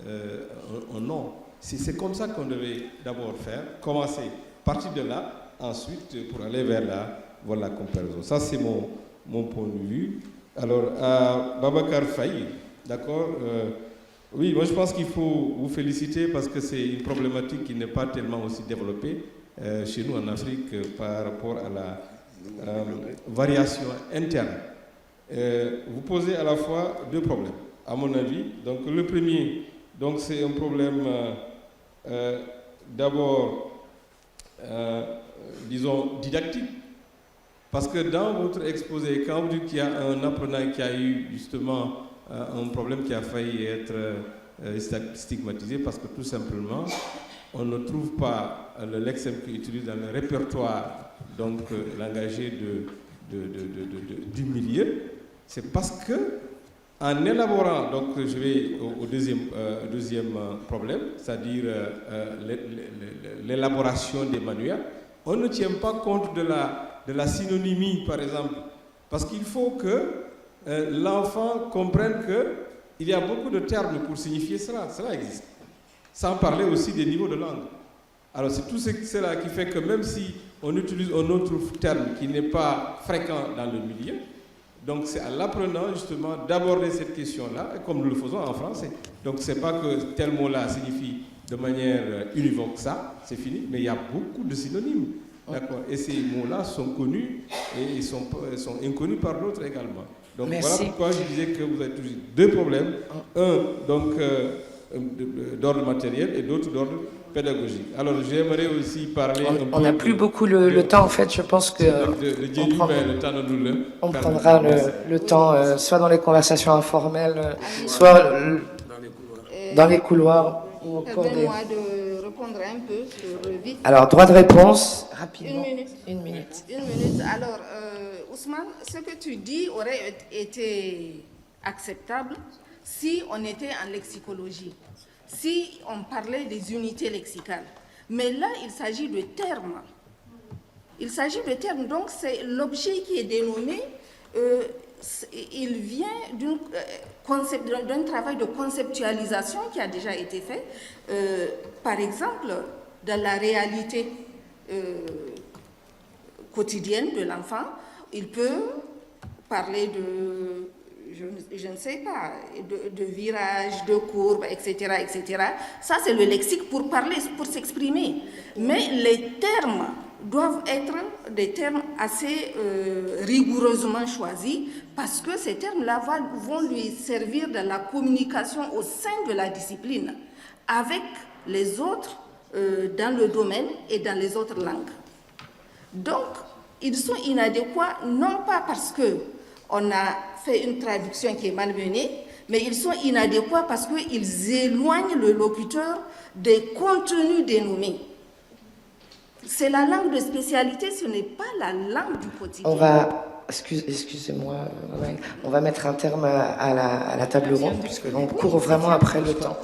un nom. C'est comme ça qu'on devait d'abord faire, commencer, partir de là, ensuite pour aller vers la comparaison. Ça c'est mon point de vue. Alors, à Babacar Faye, d'accord, oui, moi je pense qu'il faut vous féliciter parce que c'est une problématique qui n'est pas tellement aussi développée chez nous en Afrique par rapport à la variation interne. Vous posez à la fois deux problèmes, à mon avis. Donc le premier, donc c'est un problème d'abord, disons, didactique. Parce que dans votre exposé, quand vous dites qu'il y a un apprenant qui a eu justement un problème qui a failli être stigmatisé, parce que tout simplement, on ne trouve pas le lexème qui est utilisé dans le répertoire donc langagé du milieu, c'est parce que en élaborant, donc je vais au deuxième problème, c'est-à-dire l'élaboration des manuels, on ne tient pas compte de la synonymie, par exemple, parce qu'il faut que l'enfant comprenne qu'il y a beaucoup de termes pour signifier cela, cela existe, sans parler aussi des niveaux de langue. Alors c'est tout cela qui fait que même si on utilise un autre terme qui n'est pas fréquent dans le milieu, donc c'est à l'apprenant justement d'aborder cette question-là, comme nous le faisons en français. Donc c'est pas que tel mot-là signifie de manière univoque ça, c'est fini, mais il y a beaucoup de synonymes. D'accord. Et ces mots-là sont connus et ils sont inconnus par d'autres également. Donc Merci. Voilà pourquoi je disais que vous avez toujours deux problèmes. Un, donc, d'ordre matériel et l'autre d'ordre pédagogique. Alors j'aimerais aussi parler... On n'a plus beaucoup le temps, en fait, je pense que... on prendra le temps, soit dans les conversations informelles, soit dans les couloirs ou au cours des... Permettez-moi de répondre un peu sur vite. Alors, droit de réponse, rapidement. Une minute. Alors, Ousmane, ce que tu dis aurait été acceptable si on était en lexicologie, si on parlait des unités lexicales. Mais là, il s'agit de termes. Il s'agit de termes, donc c'est l'objet qui est dénommé, il vient d'un travail de conceptualisation qui a déjà été fait. Par exemple, dans la réalité quotidienne de l'enfant, il peut parler de... Je ne sais pas, de virages, de courbes, etc., etc. Ça, c'est le lexique pour parler, pour s'exprimer. Mais les termes doivent être des termes assez rigoureusement choisis parce que ces termes-là vont lui servir dans la communication au sein de la discipline avec les autres dans le domaine et dans les autres langues. Donc, ils sont inadéquats, non pas parce qu'on a fait une traduction qui est malmenée, mais ils sont inadéquats parce qu'ils éloignent le locuteur des contenus dénommés. C'est la langue de spécialité, ce n'est pas la langue du quotidien. On va, excusez-moi, on va mettre un terme à la table ronde, puisque l'on court vraiment après le temps.